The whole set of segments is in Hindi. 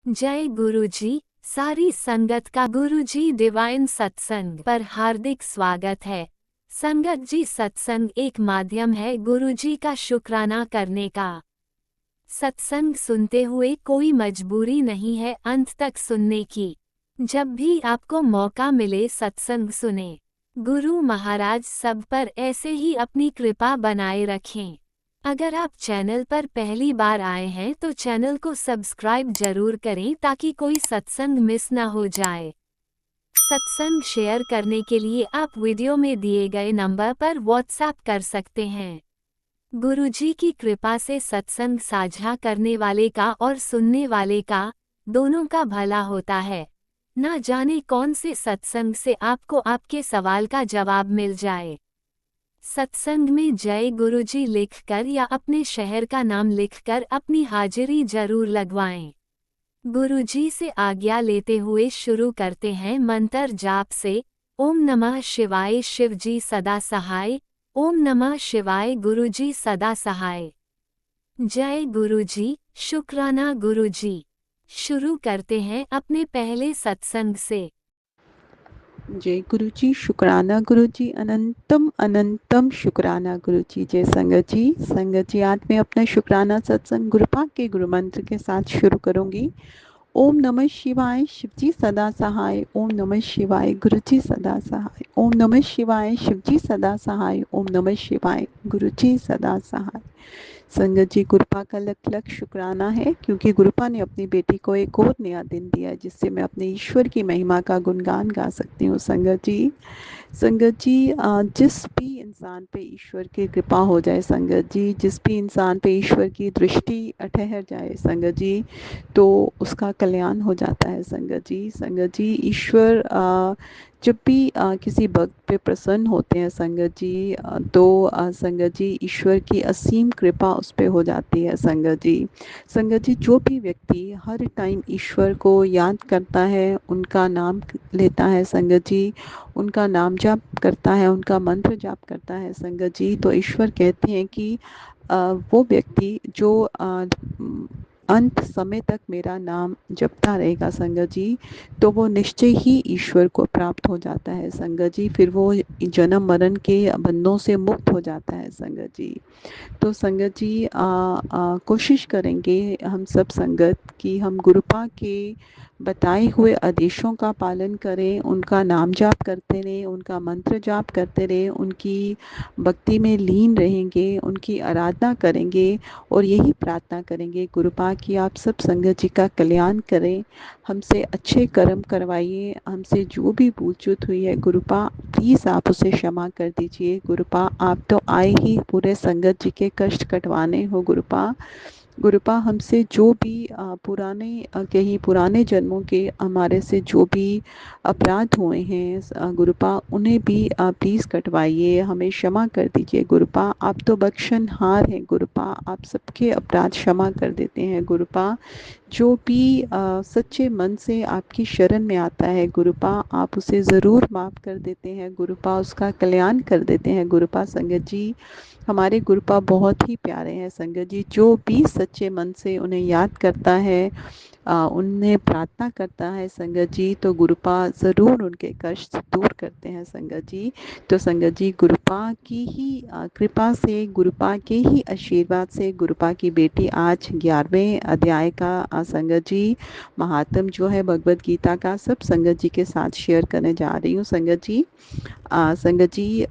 जय गुरुजी। सारी संगत का गुरुजी डिवाइन सत्संग पर हार्दिक स्वागत है। संगत जी, सत्संग एक माध्यम है गुरुजी का शुक्राना करने का। सत्संग सुनते हुए कोई मजबूरी नहीं है अंत तक सुनने की। जब भी आपको मौका मिले सत्संग सुने। गुरु महाराज सब पर ऐसे ही अपनी कृपा बनाए रखें। अगर आप चैनल पर पहली बार आए हैं तो चैनल को सब्सक्राइब जरूर करें ताकि कोई सत्संग मिस ना हो जाए। सत्संग शेयर करने के लिए आप वीडियो में दिए गए नंबर पर व्हाट्सएप कर सकते हैं। गुरुजी की कृपा से सत्संग साझा करने वाले का और सुनने वाले का, दोनों का भला होता है। ना जाने कौन से सत्संग से आपको आपके सवाल का जवाब मिल जाए। सत्संग में जय गुरुजी लिखकर या अपने शहर का नाम लिखकर अपनी हाजिरी जरूर लगवाएं। गुरुजी से आज्ञा लेते हुए शुरू करते हैं मंत्र जाप से। ओम नमः शिवाय शिवजी सदा सहाय। ओम नमः शिवाय गुरुजी सदा सहाय। जय गुरुजी, शुक्राना गुरुजी। शुरू करते हैं अपने पहले सत्संग से। जय गुरुजी, शुक्राना गुरुजी, अनंतम अनंतम शुक्राना गुरुजी। जय संगत जी आज मैं अपना शुक्राना सत्संग गुरुपा के गुरु मंत्र के साथ शुरू करूंगी। ओम नमः शिवाय शिवजी सदा सहाय। ओम नमः शिवाय गुरुजी सदा सहाय। ओम नमः शिवाय शिवजी सदा सहाय। ओम नमः शिवाय गुरुजी सदा सहाय। संगत जी, गुरुपा का लख लख शुक्राना है क्योंकि गुरुपा ने अपनी बेटी को एक और नया दिन दिया जिससे मैं अपने ईश्वर की महिमा का गुणगान गा सकती हूँ। संगत जी, जिस भी इंसान पे ईश्वर की कृपा हो जाए संगत जी, जिस भी इंसान पे ईश्वर की दृष्टि ठहर जाए संगत जी, तो उसका कल्याण हो जाता है। संगत जी ईश्वर जब भी किसी भक्त पे प्रसन्न होते हैं संगत जी, तो संगत जी ईश्वर की असीम कृपा उस पे हो जाती है। संगत जी जो भी व्यक्ति हर टाइम ईश्वर को याद करता है, उनका नाम लेता है संगत जी, उनका नाम जाप करता है, उनका मंत्र जाप करता है संगत जी, तो ईश्वर कहते हैं कि वो व्यक्ति जो अंत समय तक मेरा नाम जपता रहेगा संगत जी, तो वो निश्चय ही ईश्वर को प्राप्त हो जाता है संगत जी। फिर वो जन्म मरण के बंधनों से मुक्त हो जाता है संगत जी। तो संगत जी कोशिश करेंगे हम सब संगत कि हम गुरुपा के बताए हुए आदेशों का पालन करें, उनका नाम जाप करते रहें, उनका मंत्र जाप करते रहें, उनकी भक्ति में लीन रहेंगे, उनकी आराधना करेंगे और यही प्रार्थना करेंगे गुरुपा की आप सब संगत जी का कल्याण करें, हमसे अच्छे कर्म करवाइए, हमसे जो भी भूल चूक हुई है गुरुपा प्लीज़ आप उसे क्षमा कर दीजिए। गुरुपा आप तो आए ही पूरे संगत जी के कष्ट कटवाने हो गुरुपा हमसे जो भी पुराने कहीं पुराने जन्मों के हमारे से जो भी अपराध हुए हैं गुरुपा उन्हें भी प्लीज़ कटवाइए, हमें क्षमा कर दीजिए गुरुपा। आप तो बख्शनहार हैं गुरुपा, आप सबके अपराध क्षमा कर देते हैं गुरुपा। जो भी सच्चे मन से आपकी शरण में आता है गुरुपा, आप उसे ज़रूर माफ़ कर देते हैं गुरुपा, उसका कल्याण कर देते हैं गुरुपा। संगत जी हमारे गुरुपा बहुत ही प्यारे हैं संगत जी, जो भी सच्चे मन से उन्हें याद करता है, उन्हें प्रार्थना करता है संगत जी, तो गुरुपा ज़रूर उनके कष्ट दूर करते हैं संगत जी। तो संगत जी गुरुपा की ही कृपा से, गुरुपा के ही आशीर्वाद से गुरुपा की बेटी आज 11वें अध्याय का संगत जी महात्म जो है भगवत गीता का सब संगत जी के साथ शेयर करने जा रही हूँ संगत जी। संगत जी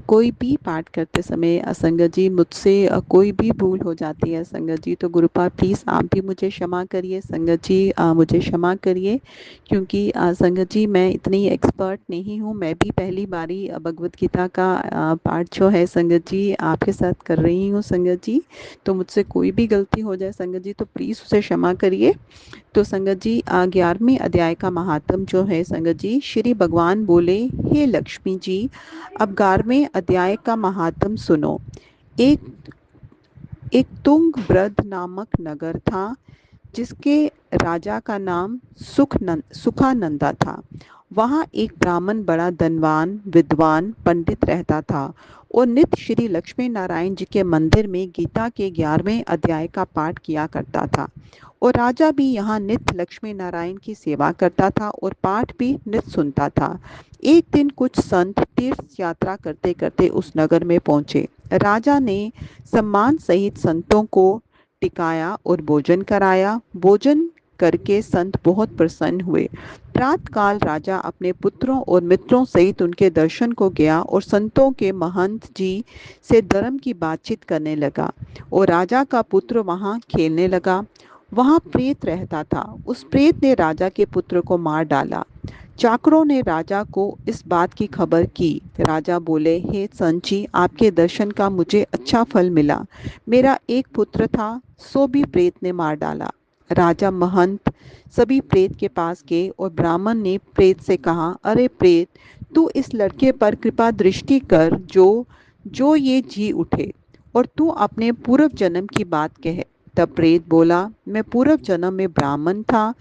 कोई भी पाठ करते समय संगत जी मुझसे कोई भी भूल हो जाती है संगत जी, तो गुरुपा प्लीज़ आप भी मुझे क्षमा करिए संगत जी, मुझे क्षमा करिए क्योंकि संगत जी मैं इतनी एक्सपर्ट नहीं हूँ, मैं भी पहली बारी भगवत गीता का पाठ जो है संगत जी आपके साथ कर रही हूँ संगत जी, तो मुझसे कोई भी गलती हो जाए संगत जी तो प्लीज़ उसे क्षमा करिए। तो संगत जी 11वें अध्याय का महात्म जो है संगत जी, श्री भगवान बोले, हे लक्ष्मी जी अब 11वें अध्याय का महात्म सुनो। एक एक तुंग ब्रद नामक नगर था जिसके राजा का नाम सुखानंदा था। वहाँ एक ब्राह्मण बड़ा धनवान विद्वान पंडित रहता था और नित्य श्री लक्ष्मी नारायण जी के मंदिर में गीता के 11वें अध्याय का पाठ किया करता था। और राजा भी यहाँ नित्य लक्ष्मी नारायण की सेवा करता था और पाठ भी नित्य सुनता था। एक दिन कुछ संत तीर्थ यात्रा करते करते उस नगर में पहुंचे। राजा ने सम्मान सहित संतों को टिकाया और भोजन कराया। भोजन करके संत बहुत प्रसन्न हुए। प्रातःकाल राजा अपने पुत्रों और मित्रों सहित उनके दर्शन को गया और संतों के महंत जी से धर्म की बातचीत करने लगा। और राजा का पुत्र वहां खेलने लगा। वहां प्रेत रहता था। उस प्रेत ने राजा के पुत्र को मार डाला। चाकरों ने राजा को इस बात की खबर की। राजा बोले, हे संत जी, आपके दर्शन का मुझे अच्छा फल मिला। मेरा एक पुत्र था, सो भी प्रेत ने मार डाला। राजा महंत सभी प्रेत के पास गए और ब्राह्मण ने प्रेत से कहा, अरे प्रेत, तू इस लड़के पर कृपा दृष्टि कर जो जो ये जी उठे, और तू अपने पूर्व जन्म की बात कह। तब प्रेत बोला, मैं पूर्व जन्म में ब्राह्मण था,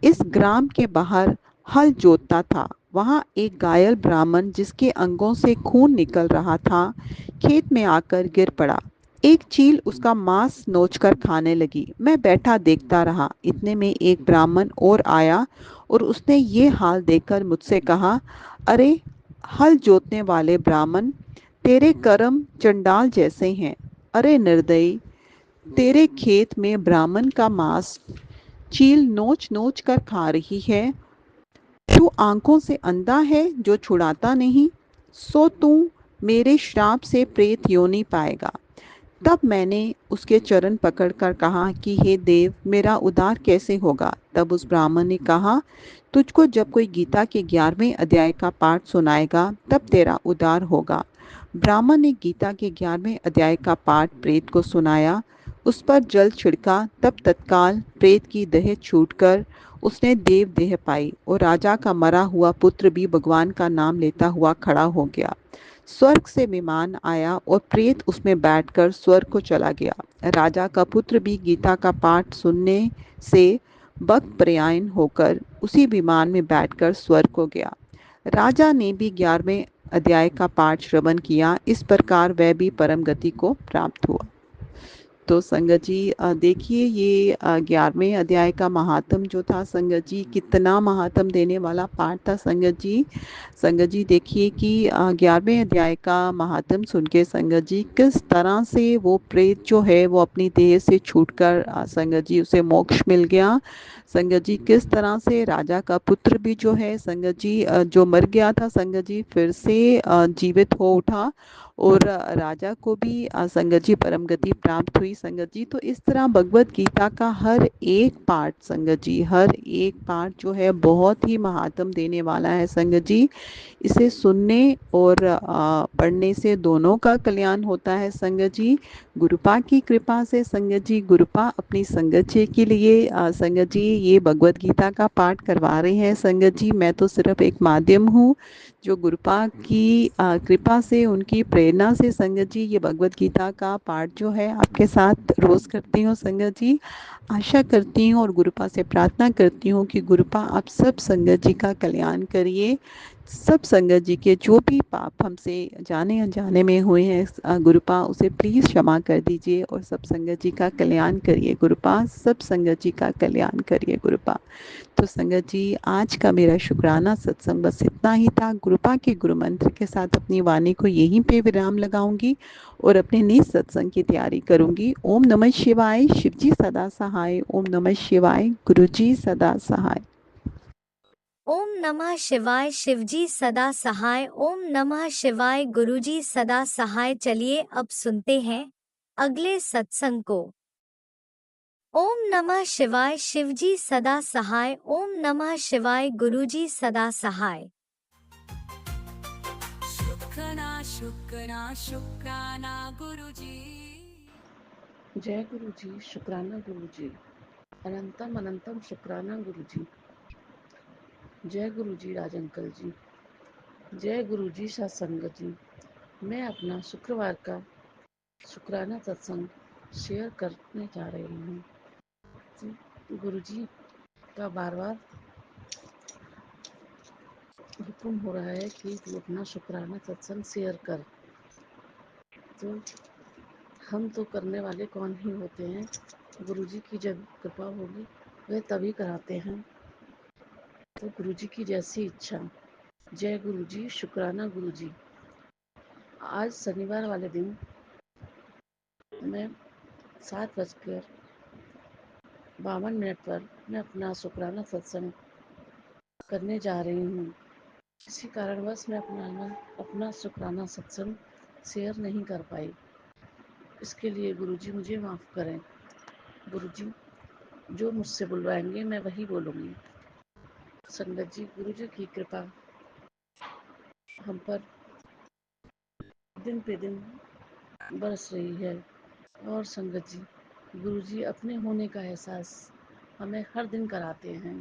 इस ग्राम के बाहर हल जोतता था। वहां एक घायल ब्राह्मण जिसके अंगों से खून निकल रहा था, खेत में आकर गिर पड़ा। एक चील उसका मांस नोचकर खाने लगी। मैं बैठा देखता रहा। इतने में एक ब्राह्मण और आया और उसने ये हाल देखकर मुझसे कहा, अरे हल जोतने वाले ब्राह्मण, तेरे कर्म चंडाल जैसे हैं। अरे निर्दयी, तेरे खेत में ब्राह्मण का मांस चील नोच नोच कर खा रही है। तू आंखों से अंधा है जो छुड़ाता नहीं, सो तू मेरे श्राप से प्रेत योनि पाएगा। तब मैंने उसके चरण पकड़कर कहा कि हे देव, मेरा उद्धार कैसे होगा। तब उस ब्राह्मण ने कहा, तुझको जब कोई गीता के 11वें अध्याय का पाठ सुनाएगा तब तेरा उद्धार होगा। ब्राह्मण ने गीता के 11वें अध्याय का पाठ प्रेत को सुनाया। उस पर जल छिड़का, तब तत्काल प्रेत की देह छूटकर उसने देव देह पाई और राजा का मरा हुआ पुत्र भी भगवान का नाम लेता हुआ खड़ा हो गया। स्वर्ग से विमान आया और प्रेत उसमें बैठकर स्वर्ग को चला गया। राजा का पुत्र भी गीता का पाठ सुनने से भक्त प्रयाण होकर उसी विमान में बैठकर स्वर्ग को गया। राजा ने भी 11वें अध्याय का पाठ श्रवण किया। इस प्रकार वह भी परम गति को प्राप्त हुआ। तो संगत जी देखिए, ये 11वें अध्याय का महात्म जो था संगत जी, कितना महात्म देने वाला पाठ था संगत जी। संगत जी देखिए कि 11वें अध्याय का महात्म सुन के संगत जी किस तरह से वो प्रेत जो है वो अपनी देह से छूटकर संगत जी उसे मोक्ष मिल गया। संगत जी किस तरह से राजा का पुत्र भी जो है संगत जी जो मर गया था संगत जी फिर से जीवित हो उठा और राजा को भी संगत जी परम गति प्राप्त हुई संगत जी। तो इस तरह भगवत गीता का हर एक पाठ संगत जी, हर एक पाठ जो है बहुत ही महात्म देने वाला है संगत जी। इसे सुनने और पढ़ने से दोनों का कल्याण होता है संगत जी। गुरुपा की कृपा से संगत जी, गुरुपा अपनी संगत जी के लिए संगत जी ये भगवत गीता का पाठ करवा रहे हैं संगत जी। मैं तो सिर्फ एक माध्यम हूँ जो गुरुपा की कृपा से, उनकी प्रेरणा से संगत जी ये भगवत गीता का पाठ जो है आपके साथ रोज करती हूँ संगत जी। आशा करती हूँ और गुरुपा से प्रार्थना करती हूँ कि गुरुपा आप सब संगत जी का कल्याण करिए। सब संगत जी के जो भी पाप हमसे जाने अनजाने में हुए हैं गुरुपा उसे प्लीज़ क्षमा कर दीजिए और सब संगत जी का कल्याण करिए गुरुपा, सब संगत जी का कल्याण करिए गुरुपा। तो संगत जी आज का मेरा शुक्राना सत्संग बस इतना ही था। गुरुपा के गुरु मंत्र के साथ अपनी वाणी को यहीं पे विराम लगाऊंगी और अपने नए सत्संग की तैयारी करूंगी। ओम नमः शिवाय, शिवजी सदा सहाय। ओम नमः शिवाय, गुरुजी सदा सहाय। ओम नमः शिवाय, शिवजी सदा सहाय। ओम नमः शिवाय, गुरुजी सदा सहाय। चलिए अब सुनते हैं अगले सत्संग को। ओम नमः शिवाय, शिवजी सदा सहाय। ओम नमः शिवाय, गुरुजी सदा सहाय। शुक्राना शुक्राना शुक्राना गुरुजी। जय गुरु जी, शुक्राना गुरु जी, अनंतम अनंतम शुक्राना गुरु जी। जय गुरु जी राज अंकल जी, जय गुरु जी सत्संगत जी। मैं अपना शुक्रवार का शुक्राना सत्संग शेयर करने जा रही हूँ। गुरु जी का बार बार हुक्म हो रहा है कि तू अपना शुक्राना सत्संग शेयर कर। तो हम तो करने वाले कौन ही होते हैं, गुरुजी की जब कृपा होगी वह तभी कराते हैं। तो गुरुजी की जैसी इच्छा। जय गुरुजी, शुक्राना गुरुजी। आज शनिवार वाले दिन मैं 7:52 पर मैं अपना शुक्राना सत्संग करने जा रही हूँ। किसी कारणवश मैं अपना शुक्राना सत्संग शेयर नहीं कर पाई। इसके लिए गुरुजी मुझे माफ़ करें। गुरुजी जो मुझसे बुलवाएंगे मैं वही बोलूँगी। संगत जी, गुरुजी की कृपा हम पर दिन पे दिन बरस रही है। और संगत जी, गुरुजी अपने होने का एहसास हमें हर दिन कराते हैं।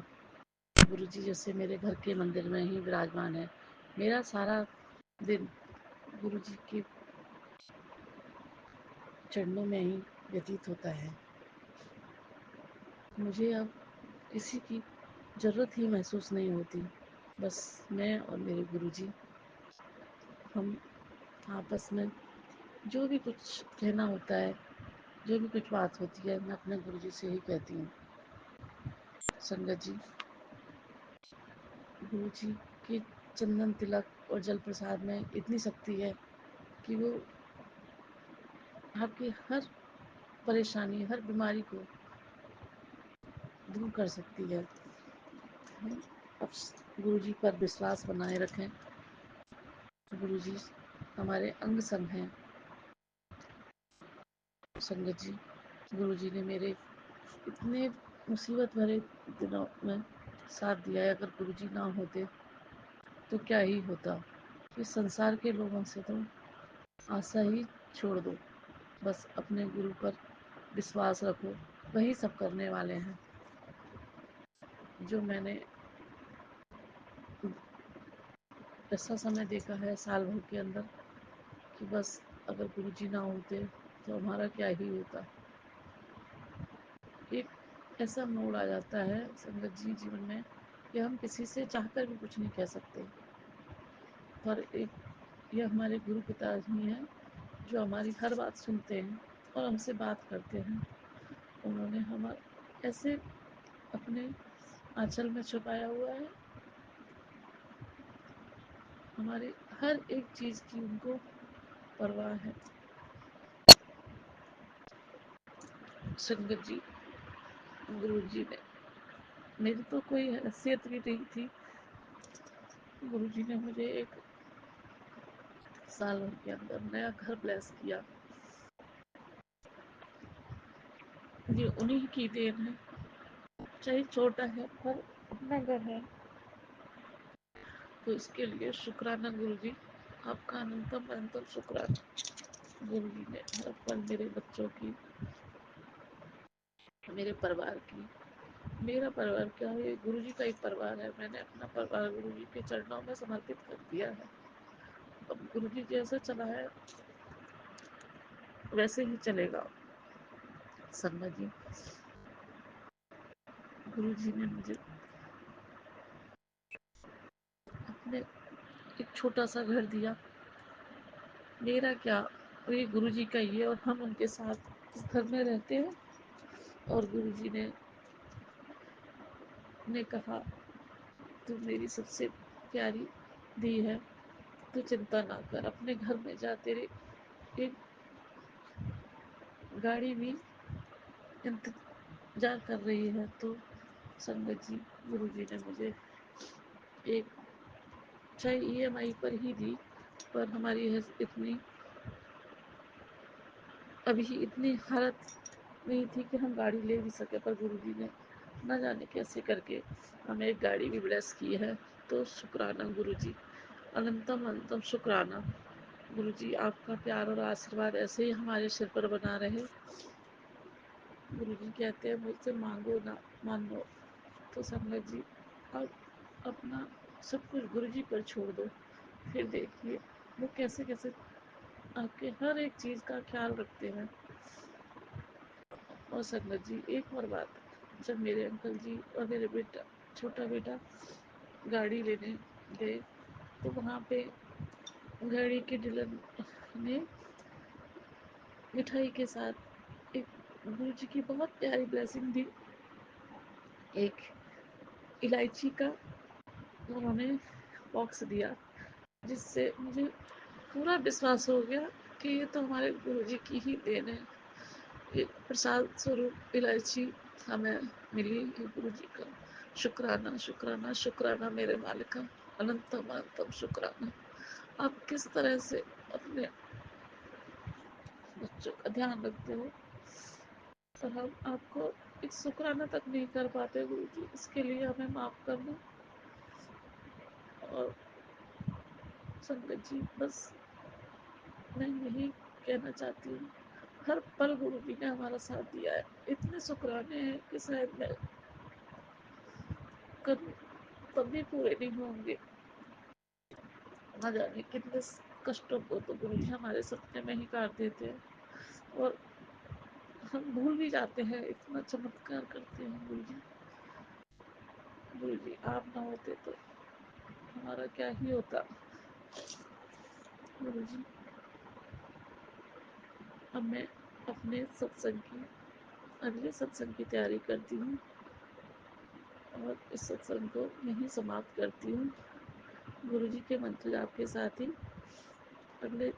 गुरुजी जैसे मेरे घर के मंदिर में ही विराजमान है। मेरा सारा दिन गुरुजी के चरणों में ही व्यतीत होता है। मुझे अब किसी की ज़रूरत ही महसूस नहीं होती। बस मैं और मेरे गुरुजी, हम आपस में जो भी कुछ कहना होता है, जो भी कुछ बात होती है, मैं अपने गुरुजी से ही कहती हूँ। संगत जी, गुरुजी के चंदन तिलक और जल प्रसाद में इतनी शक्ति है कि वो आपकी हर परेशानी, हर बीमारी को दूर कर सकती है। हम अब गुरुजी पर विश्वास बनाए रखें। गुरुजी हमारे अंग संग हैं। संगत जी, गुरुजी ने मेरे इतने मुसीबत भरे दिनों में साथ दिया है। अगर गुरुजी ना होते तो क्या ही होता। इस संसार के लोगों से तो आशा ही छोड़ दो। बस अपने गुरु पर विश्वास रखो, वही सब करने वाले हैं। जो मैंने ऐसा समय देखा है साल भर के अंदर कि बस अगर गुरुजी ना होते तो हमारा क्या ही होता। एक ऐसा मोड़ आ जाता है संगत जी जीवन में कि हम किसी से चाहकर भी कुछ नहीं कह सकते। पर एक ये हमारे गुरु पिता ही हैं जो हमारी हर बात सुनते हैं और हमसे बात करते हैं। उन्होंने हम ऐसे अपने आंचल में छुपाया हुआ है। हमारी हर एक चीज़ की उनको परवाह है। संगत जी, गुरु जी ने मेरी तो कोई हैसियत भी नहीं थी। गुरु जी ने मुझे एक साल भर के अंदर नया घर ब्लेस किया। ये उन्हीं की देन है। चाहे छोटा है पर अपना घर है। तो इसके लिए शुक्राना गुरु जी, आपका अनंतम अनंतम शुक्राना। गुरु जी ने हर पल मेरे बच्चों की, मेरे परिवार की, मेरा परिवार क्या है, गुरु जी का एक परिवार है। मैंने अपना परिवार गुरु जी के चरणों में समर्पित कर दिया है। अब गुरु जी जैसे चला है वैसे ही चलेगा। संगत जी, गुरु जी ने मुझे अपने एक छोटा सा घर दिया। मेरा क्या, ये गुरु जी का ही है और हम उनके साथ इस घर में रहते हैं। और गुरु जी ने कहा, तू मेरी सबसे प्यारी दी है, तू चिंता ना कर, अपने घर में जा, तेरे एक गाड़ी भी इंतजार कर रही है। तो संगत जी, गुरु जी ने मुझे एक, चाहे ईएमआई पर ही दी, पर हमारी इतनी अभी इतनी हालत नहीं थी कि हम गाड़ी ले भी सके। पर गुरु जी ने न जाने कैसे करके हमें एक गाड़ी भी ब्लेस की है। तो शुक्राना गुरु जी, अनंतम अनंतम शुक्राना। गुरु जी, आपका प्यार और आशीर्वाद ऐसे ही हमारे सिर पर बना रहे। गुरु जी कहते हैं, मुझसे मांगो ना मांगो। तो संगत जी, अब अपना सब कुछ गुरु जी पर छोड़ दो। फिर देखिए वो कैसे कैसे आपके हर एक चीज़ का ख्याल रखते हैं। और संगत जी, एक और बात, जब मेरे अंकल जी और मेरे बेटा, छोटा बेटा गाड़ी लेने गए तो वहाँ पे गाड़ी के डीलर ने मिठाई के साथ एक गुरु जी की बहुत प्यारी ब्लेसिंग थी। एक इलायची का उन्होंने बॉक्स दिया, जिससे मुझे पूरा विश्वास हो गया कि ये तो हमारे गुरु जी की ही देन है। ये प्रसाद स्वरूप इलायची हमें मिली। ये गुरु जी का शुक्राना, शुक्राना, शुक्राना मेरे मालिका, अनंतम अनंतम शुक्राना। आप किस तरह से अपने बच्चों का ध्यान रखते हो, पर हम आपको एक शुक्राना तक नहीं कर पाते गुरु जी, इसके लिए हमें माफ करना। और संगत जी, बस मैं यही कहना चाहती हूँ, हर पल गुरु जी ने हमारा साथ दिया है। इतने शुक्राने हैं कि शायद मैं कभी पूरे नहीं होंगे। ना जाने कितने कष्टों को तो गुरु जी हमारे सपने में ही काट देते हैं और हम भूल भी जाते हैं। इतना चमत्कार करते हैं गुरु जी। गुरु जी आप ना होते तो हमारा क्या ही होता। गुरु जी, अब मैं अपने सत्संग की अगले सत्संग की तैयारी करती हूँ और इस सत्संग को यहीं समाप्त करती हूँ। गुरु जी के मंत्र जाप के साथ ही अगले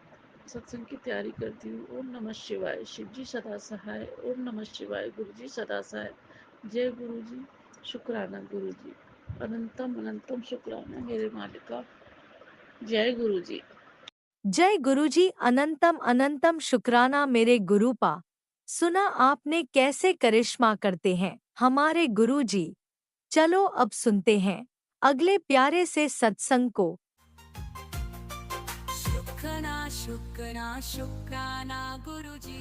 सत्संग की तैयारी करती हूँ। ओम नमः शिवाय, शिव जी सदा सहाय। ओम नमः शिवाय, गुरु जी सदा सहाय। जय गुरु जी, शुक्राना गुरु जी, अनंतम अनंतम शुक्राना मेरे मालिका। जय गुरु जी। जय गुरुजी, अनंतम अनंतम शुक्राना मेरे गुरुपा। सुना आपने कैसे करिश्मा करते हैं हमारे गुरुजी। चलो अब सुनते हैं अगले प्यारे से सत्संग को। शुक्राना शुक्राना शुक्राना गुरुजी।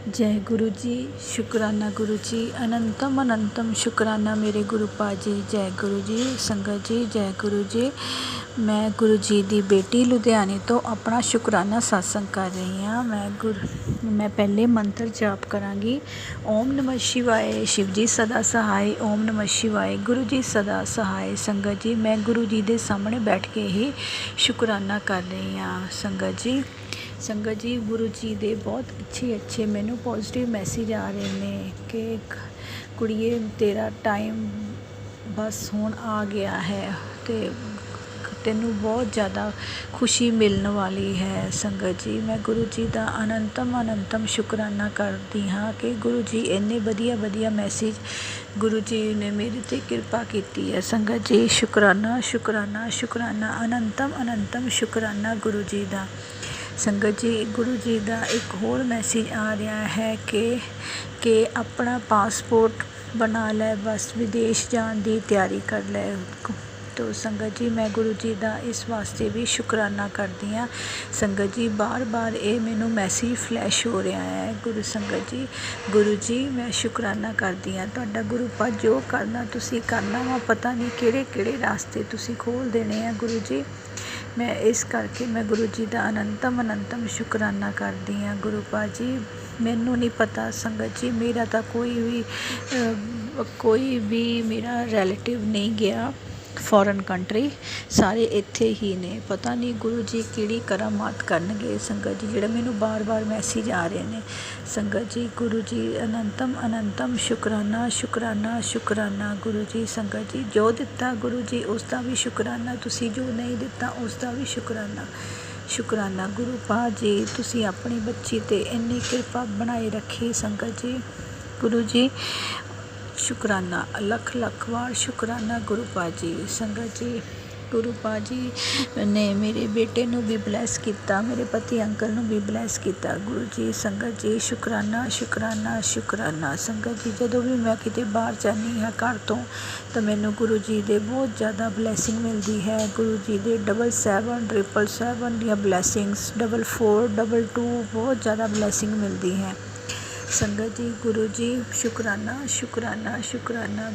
जय गुरु जी, शुक्राना गुरु जी, अनंतम अनंतम शुक्राना मेरे गुरु पाजी। जय गुरु जी। संगत जी, जय गुरु जी। मैं गुरु जी ਦੀ ਬੇਟੀ ਲੁਧਿਆਣੇ ਤੋਂ ਆਪਣਾ ਸ਼ੁਕਰਾਨਾ satsang ਕਰ ਰਹੀ ਹਾਂ। ਮੈਂ ਪਹਿਲੇ ਮੰਤਰ ਜਾਪ ਕਰਾਂਗੀ। ਓਮ ਨਮः शिवाय, शिव जी सदा सहाय। ओम नमः शिवाय, गुरु जी सदा सहाय। संगत जी, मैं गुरु जी ਦੇ ਸਾਹਮਣੇ ਬੈਠ ਕੇ ਹੀ ਸ਼ੁਕਰਾਨਾ ਕਰ ਰਹੀ ਹਾਂ। ਸੰਗਤ ਜੀ, ਗੁਰੂ ਜੀ ਦੇ ਬਹੁਤ ਅੱਛੇ ਮੈਨੂੰ ਪੋਜ਼ਿਟਿਵ ਮੈਸੇਜ ਆ ਰਹੇ ਨੇ ਕਿ ਕੁੜੀਏ ਤੇਰਾ ਟਾਈਮ ਬਸ ਹੁਣ ਆ ਗਿਆ ਹੈ ਤੇ ਤੈਨੂੰ ਬਹੁਤ ਜ਼ਿਆਦਾ ਖੁਸ਼ੀ ਮਿਲਣ ਵਾਲੀ ਹੈ। ਸੰਗਤ ਜੀ, ਮੈਂ ਗੁਰੂ ਜੀ ਦਾ ਅਨੰਤਮ ਸ਼ੁਕਰਾਨਾ ਕਰਦੀ ਹਾਂ ਕਿ ਗੁਰੂ ਜੀ ਇੰਨੇ ਵਧੀਆ ਮੈਸੇਜ ਗੁਰੂ ਜੀ ਨੇ ਮੇਰੇ 'ਤੇ ਕਿਰਪਾ ਕੀਤੀ ਹੈ। ਸੰਗਤ ਜੀ, ਸ਼ੁਕਰਾਨਾ ਅਨੰਤਮ ਸ਼ੁਕਰਾਨਾ ਗੁਰੂ ਜੀ ਦਾ। ਸੰਗਤ ਜੀ, ਗੁਰੂ ਜੀ ਦਾ ਇੱਕ ਹੋਰ ਮੈਸੇਜ ਆ ਰਿਹਾ ਹੈ ਕਿ ਆਪਣਾ ਪਾਸਪੋਰਟ ਬਣਾ ਲੈ, ਬਸ ਵਿਦੇਸ਼ ਜਾਣ ਦੀ ਤਿਆਰੀ ਕਰ ਲੈ। ਤੋ ਸੰਗਤ ਜੀ, ਮੈਂ ਗੁਰੂ ਜੀ ਦਾ ਇਸ ਵਾਸਤੇ ਵੀ ਸ਼ੁਕਰਾਨਾ ਕਰਦੀ ਹਾਂ। ਸੰਗਤ ਜੀ, ਬਾਰ ਇਹ ਮੈਨੂੰ ਮੈਸੇਜ ਫਲੈਸ਼ ਹੋ ਰਿਹਾ ਹੈ। ਗੁਰੂ ਜੀ ਮੈਂ ਸ਼ੁਕਰਾਨਾ ਕਰਦੀ ਹਾਂ ਤੁਹਾਡਾ। ਗੁਰੂ ਪਾ ਜੋ ਕਰਨਾ ਤੁਸੀਂ ਕਰਨਾ ਵਾ, ਪਤਾ ਨਹੀਂ ਕਿਹੜੇ ਰਾਸਤੇ ਤੁਸੀਂ ਖੋਲ੍ਹ ਦੇਣੇ ਆ ਗੁਰੂ ਜੀ। ਮੈਂ ਇਸ ਕਰਕੇ ਮੈਂ ਗੁਰੂ ਜੀ ਦਾ ਅਨੰਤਮ ਸ਼ੁਕਰਾਨਾ ਕਰਦੀ ਹਾਂ। ਗੁਰੂ ਪਾ ਜੀ, ਮੈਨੂੰ ਨਹੀਂ ਪਤਾ ਸੰਗਤ ਜੀ, ਮੇਰਾ ਤਾਂ ਕੋਈ ਵੀ ਮੇਰਾ ਰਿਲੇਟਿਵ ਨਹੀਂ ਗਿਆ ਫੋਰਨ ਕੰਟਰੀ, ਸਾਰੇ ਇੱਥੇ ਹੀ ਨੇ। ਪਤਾ ਨਹੀਂ ਗੁਰੂ ਜੀ ਕਿਹੜੀ ਕਰਾਮਾਤ ਕਰਨਗੇ ਸੰਗਤ ਜੀ, ਜਿਹੜਾ ਮੈਨੂੰ ਬਾਰ ਮੈਸੇਜ ਆ ਰਹੇ ਨੇ। ਸੰਗਤ ਜੀ, ਗੁਰੂ ਜੀ ਅਨੰਤਮ ਸ਼ੁਕਰਾਨਾ ਗੁਰੂ ਜੀ। ਸੰਗਤ ਜੀ, ਜੋ ਦਿੱਤਾ ਗੁਰੂ ਜੀ ਉਸ ਦਾ ਵੀ ਸ਼ੁਕਰਾਨਾ, ਤੁਸੀਂ ਜੋ ਨਹੀਂ ਦਿੱਤਾ ਉਸ ਦਾ ਵੀ ਸ਼ੁਕਰਾਨਾ ਗੁਰੂ ਪਾ ਜੀ। ਤੁਸੀਂ ਆਪਣੀ ਬੱਚੀ 'ਤੇ ਇੰਨੀ ਕਿਰਪਾ ਬਣਾਏ ਰੱਖੀ ਸੰਗਤ ਜੀ। ਗੁਰੂ ਜੀ, ਸ਼ੁਕਰਾਨਾ, ਲੱਖ ਵਾਰ ਸ਼ੁਕਰਾਨਾ ਗੁਰੂ ਪਾ ਜੀ। ਸੰਗਤ ਜੀ, ਗੁਰੂ ਪਾ ਜੀ ਨੇ ਮੇਰੇ ਬੇਟੇ ਨੂੰ ਵੀ ਬਲੈਸ ਕੀਤਾ, ਮੇਰੇ ਪਤੀ ਅੰਕਲ ਨੂੰ ਵੀ ਬਲੈਸ ਕੀਤਾ ਗੁਰੂ ਜੀ। ਸੰਗਤ ਜੀ, ਸ਼ੁਕਰਾਨਾ। ਸੰਗਤ ਜੀ, ਜਦੋਂ ਵੀ ਮੈਂ ਕਿਤੇ ਬਾਹਰ ਜਾਂਦੀ ਹਾਂ ਘਰ ਤੋਂ ਤਾਂ ਮੈਨੂੰ ਗੁਰੂ ਜੀ ਦੇ ਬਹੁਤ ਜ਼ਿਆਦਾ ਬਲੈਸਿੰਗ ਮਿਲਦੀ ਹੈ। ਗੁਰੂ ਜੀ ਦੇ 777 ਦੀਆਂ ਬਲੈਸਿੰਗਸ, 4422 ਬਹੁਤ ਜ਼ਿਆਦਾ ਬਲੈਸਿੰਗ ਮਿਲਦੀ ਹੈ। ਸੰਗਤ ਜੀ, ਗੁਰੂ ਜੀ ਸ਼ੁਕਰਾਨਾ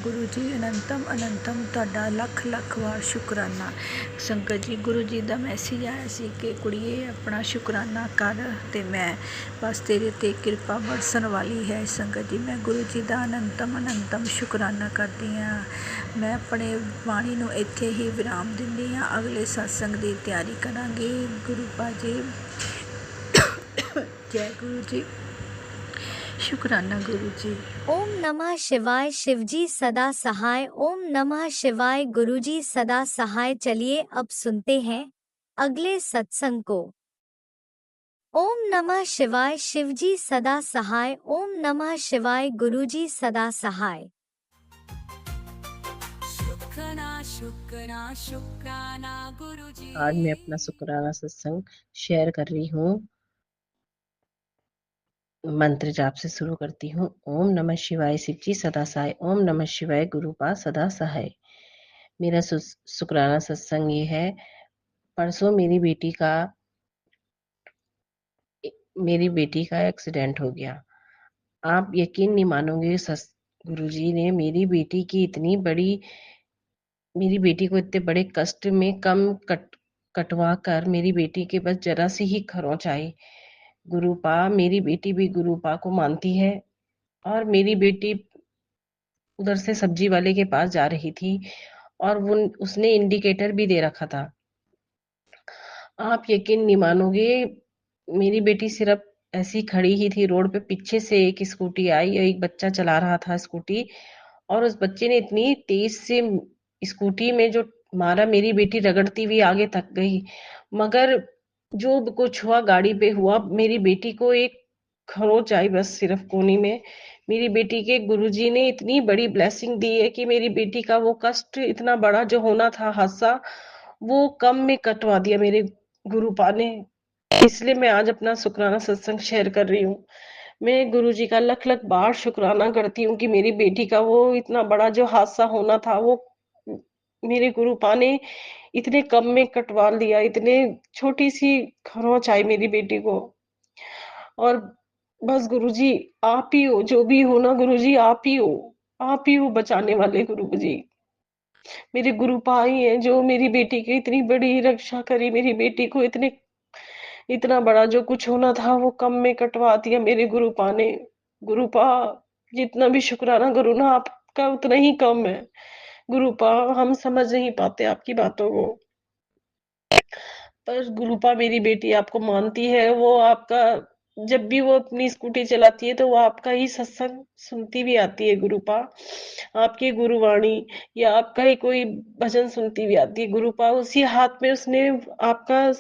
ਗੁਰੂ ਜੀ। ਅਨੰਤਮ ਤੁਹਾਡਾ ਲੱਖ ਵਾਰ ਸ਼ੁਕਰਾਨਾ। ਸੰਗਤ ਜੀ, ਗੁਰੂ ਜੀ ਦਾ ਮੈਸੇਜ ਆਇਆ ਸੀ ਕਿ ਕੁੜੀਏ ਆਪਣਾ ਸ਼ੁਕਰਾਨਾ ਕਰ ਤੇ ਮੈਂ ਬਸ ਤੇਰੇ 'ਤੇ ਕਿਰਪਾ ਬਰਸਣ ਵਾਲੀ ਹੈ। ਸੰਗਤ ਜੀ, ਮੈਂ ਗੁਰੂ ਜੀ ਦਾ ਅਨੰਤਮ ਸ਼ੁਕਰਾਨਾ ਕਰਦੀ ਹਾਂ। ਮੈਂ ਆਪਣੇ ਬਾਣੀ ਨੂੰ ਇੱਥੇ ਹੀ ਵਿਰਾਮ ਦਿੰਦੀ ਹਾਂ। ਅਗਲੇ ਸਤਸੰਗ ਦੀ ਤਿਆਰੀ ਕਰਾਂਗੀ। ਗੁਰੂ ਪਾ ਜੀ, ਜੈ ਗੁਰੂ ਜੀ। शुक्राना गुरु जी। ओम नमः शिवाय शिवजी सदा सहाय। ओम नमः शिवाय गुरुजी सदा सहाय। चलिए अब सुनते हैं अगले सत्संग को। ओम नमः शिवाय शिवजी सदा सहाय। ओम नमः शिवाय गुरुजी सदा सहाय। शुक्राना शुक्राना गुरुजी। आज मैं अपना शुक्राना सत्संग शेयर कर रही हूँ। मंत्र जाप से शुरू करती हूँ। ओम नमः शिवाय शिवजी सदा सहाय। ओम नमः शिवाय गुरुपा सदा सहाय। मेरा शुक्राना सत्संग ये है। परसों मेरी बेटी का एक्सीडेंट हो गया। आप यकीन नहीं मानोगे, गुरुजी ने मेरी बेटी को इतने बड़े कष्ट में कटवा कर मेरी बेटी के बस जरा सी ही खरोंच आई। गुरुपा, मेरी बेटी भी गुरुपा को मानती है। और मेरी बेटी उधर से सब्जी वाले के पास जा रही थी और उसने इंडिकेटर भी दे रखा था। आप यकीन नहीं मानोगे, मेरी बेटी सिर्फ ऐसी खड़ी ही थी रोड पे, पीछे से एक स्कूटी आई और एक बच्चा चला रहा था स्कूटी, और उस बच्चे ने इतनी तेज से स्कूटी में जो मारा, मेरी बेटी रगड़ती हुई आगे तक गई। मगर जो कुछ हुआ गाड़ी पे हुआ, मेरी बेटी को एक खरोच आई बस सिर्फ कोनी में। मेरी बेटी के गुरुजी ने इतनी बड़ी ब्लेसिंग दी है कि मेरी बेटी का वो कष्ट इतना बड़ा जो होना था हादसा, वो कम में कटवा दिया मेरे गुरुपा ने। इसलिए मैं आज अपना शुक्राना सत्संग शेयर कर रही हूँ। मैं गुरुजी का लख लख बार शुक्राना करती हूँ कि मेरी बेटी का वो इतना बड़ा जो हादसा होना था, वो मेरे गुरुपा ने इतने कम में कटवा लिया। इतने छोटी सी खरोंच आई मेरी बेटी को। और बस गुरुजी आप ही हो, जो भी हो ना गुरुजी आप ही हो, आप ही हो बचाने वाले गुरुजी। मेरे गुरुपा ही है जो मेरी बेटी की इतनी बड़ी रक्षा करी। मेरी बेटी को इतना बड़ा जो कुछ होना था वो कम में कटवा दिया मेरे गुरुपा ने। गुरुपा, जितना भी शुक्राना करूँ ना आपका उतना ही कम है। गुरुपा, हम समझ नहीं पाते आपकी बातों को, पर गुरुपा मेरी बेटी आपको मानती है। वो आपका, जब भी वो अपनी स्कूटी चलाती है तो वो आपका ही सत्संग सुनती भी आती है गुरुपा, आपकी गुरुवाणी या आपका ही कोई भजन सुनती भी आती है गुरुपा। उसी हाथ में उसने आपका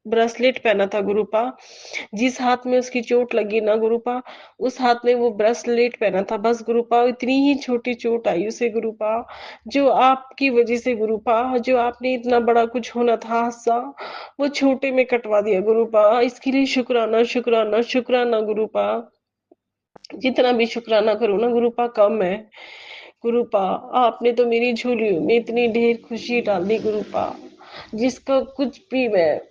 ब्रेसलेट पहना था गुरुपा। जिस हाथ में उसकी चोट लगी ना गुरुपा, उस हाथ में वो ब्रेसलेट पहना था। बस गुरुपा, इतनी ही छोटी चोट आई उसे गुरुपा, जो आपकी वजह से गुरुपा, जो आपने इतना बड़ा कुछ होना था हादसा, वो छोटे में कटवा दिया गुरुपा। इसके लिए शुक्राना शुक्राना शुक्राना गुरुपा। जितना भी शुक्राना करो ना गुरुपा कम है। गुरुपा, आपने तो मेरी झोलियों में इतनी ढेर खुशी डाल दी गुरुपा, जिसका कुछ भी मैं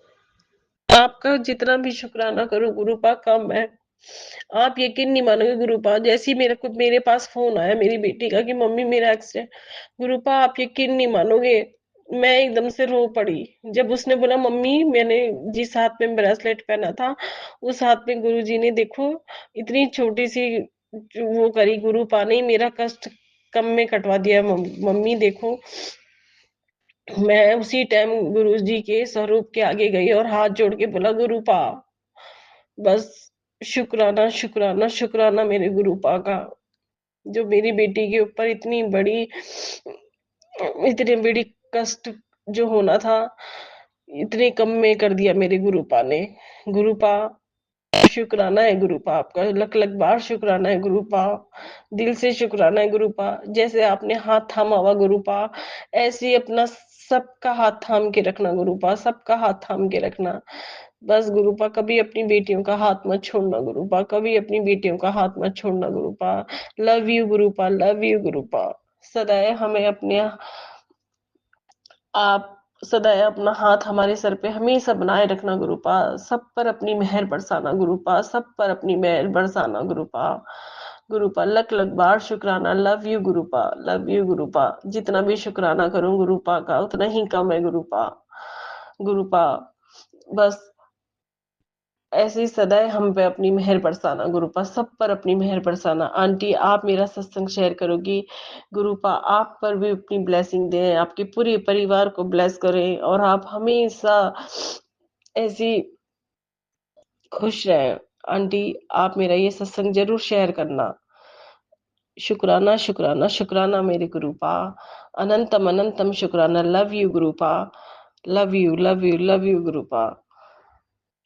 आपका जितना भी शुक्राना करूं गुरुपा कम है। आप यकीन नहीं मानोगे गुरुपा, जैसे ही मेरे पास फोन आया मेरी बेटी का कि मम्मी मेरा एक्सीडेंट, गुरुपा आप यकीन नहीं मानोगे, मैं एकदम से रो पड़ी जब उसने बोला मम्मी मैंने जिस हाथ में ब्रेसलेट पहना था उस हाथ में गुरुजी ने देखो इतनी छोटी सी वो करी, गुरुपा ने मेरा कष्ट कम में कटवा दिया। मम्मी देखो, मैं उसी टाइम गुरुजी के स्वरूप के आगे गई और हाथ जोड़ के बोला गुरुपा, बस शुक्राना शुक्राना शुक्राना मेरे गुरुपा का, जो मेरी बेटी के ऊपर इतनी बड़ी कष्ट जो होना था इतने कम में कर दिया मेरे गुरुपा ने। गुरुपा शुक्राना है गुरुपा, आपका लख लख बार शुक्राना है गुरुपा, दिल से शुक्राना है गुरुपा। जैसे आपने हाथ थामा हुआ गुरुपा, ऐसे ही अपना सबका हाथ थाम के रखना गुरुपा, सबका हाथ थाम के रखना। बस गुरुपा, कभी अपनी बेटियों का हाथ मत छोड़ना गुरुपा, कभी अपनी बेटियों का हाथ मत छोड़ना Gurupa. Love you Gurupa, love you Gurupa. सदैव हमें आप सदैव अपना हाथ हमारे सर पे हमेशा बनाए रखना गुरुपा, सब पर अपनी मेहर बरसाना गुरुपा, सब पर अपनी मेहर बरसाना गुरुपा। गुरुपा लख लख बार शुक्राना, love you Gurupa, love you Gurupa. जितना भी शुक्राना करूं गुरुपा का उतना ही कम है गुरुपा। गुरुपा, बस ऐसे ही सदैव हम पे अपनी मेहर बरसाना गुरुपा, सब पर अपनी मेहर बरसाना। आंटी आप मेरा सत्संग शेयर करोगी गुरुपा, आप पर भी अपनी ब्लेसिंग दें, आपके पूरे परिवार को ब्लेस करें और आप हमेशा ऐसी खुश रहें। आंटी आप मेरा ये सत्संग ज़रूर शेयर करना। शुक्राना, शुक्राना, शुक्राना मेरे गुरूपा। अनंतम अनंतम शुक्राना। Love you Gurupa. Love you, love you, love you Gurupa.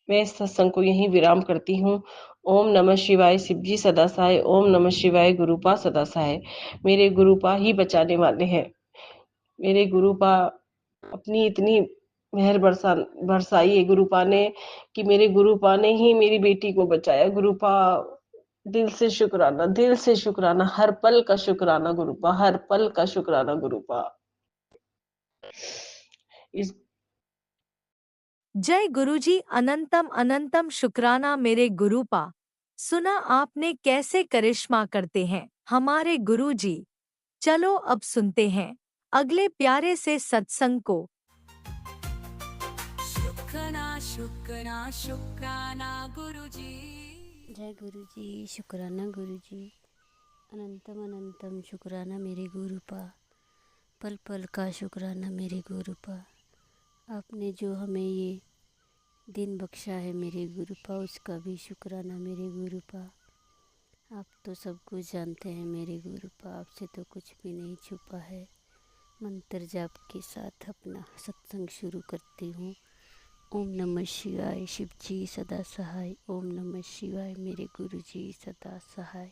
मैं इस सत्संग को यहीं विराम करती हूँ। ओम नमः शिवाय। शिवजी सदा सहाय। ओम नमः शिवाय। गुरूपा सदा सहाय। मेरे गुरूपा ही बचाने वाले हैं। मेरे गुरूपा अपनी इतनी मेहर बरसाई है गुरूपा ने कि मेरे गुरूपा ने ही मेरी बेटी को बचाया। गुरूपा दिल से शुक्राना, दिल से शुक्राना, हर पल का शुक्राना गुरूपा, हर पल का शुक्राना गुरूपा। इस जय गुरुजी। अनंतम अनंतम शुक्राना मेरे गुरुपा। सुना आपने कैसे करिश्मा करते हैं हमारे गुरुजी। चलो अब सुनते हैं अगले प्यारे से सत्संग को। शुक्राना शुक्राना शुक्राना गुरुजी। जय गुरुजी। शुक्राना गुरुजी। अनंतम अनंतम शुक्राना मेरे गुरुपा। पल पल का शुक्राना मेरे गुरुपा। आपने जो हमें ये दिन बख्शा है मेरे गुरुपा, उसका भी शुक्राना मेरे गुरुपा। आप तो सब कुछ जानते हैं मेरे गुरुपा, आपसे तो कुछ भी नहीं छुपा है। मंत्र जाप के साथ अपना सत्संग शुरू करती हूँ। ओम नमः शिवाय। शिवजी सदा सहाय। ओम नमः शिवाय। मेरे गुरुजी सदा सहाय।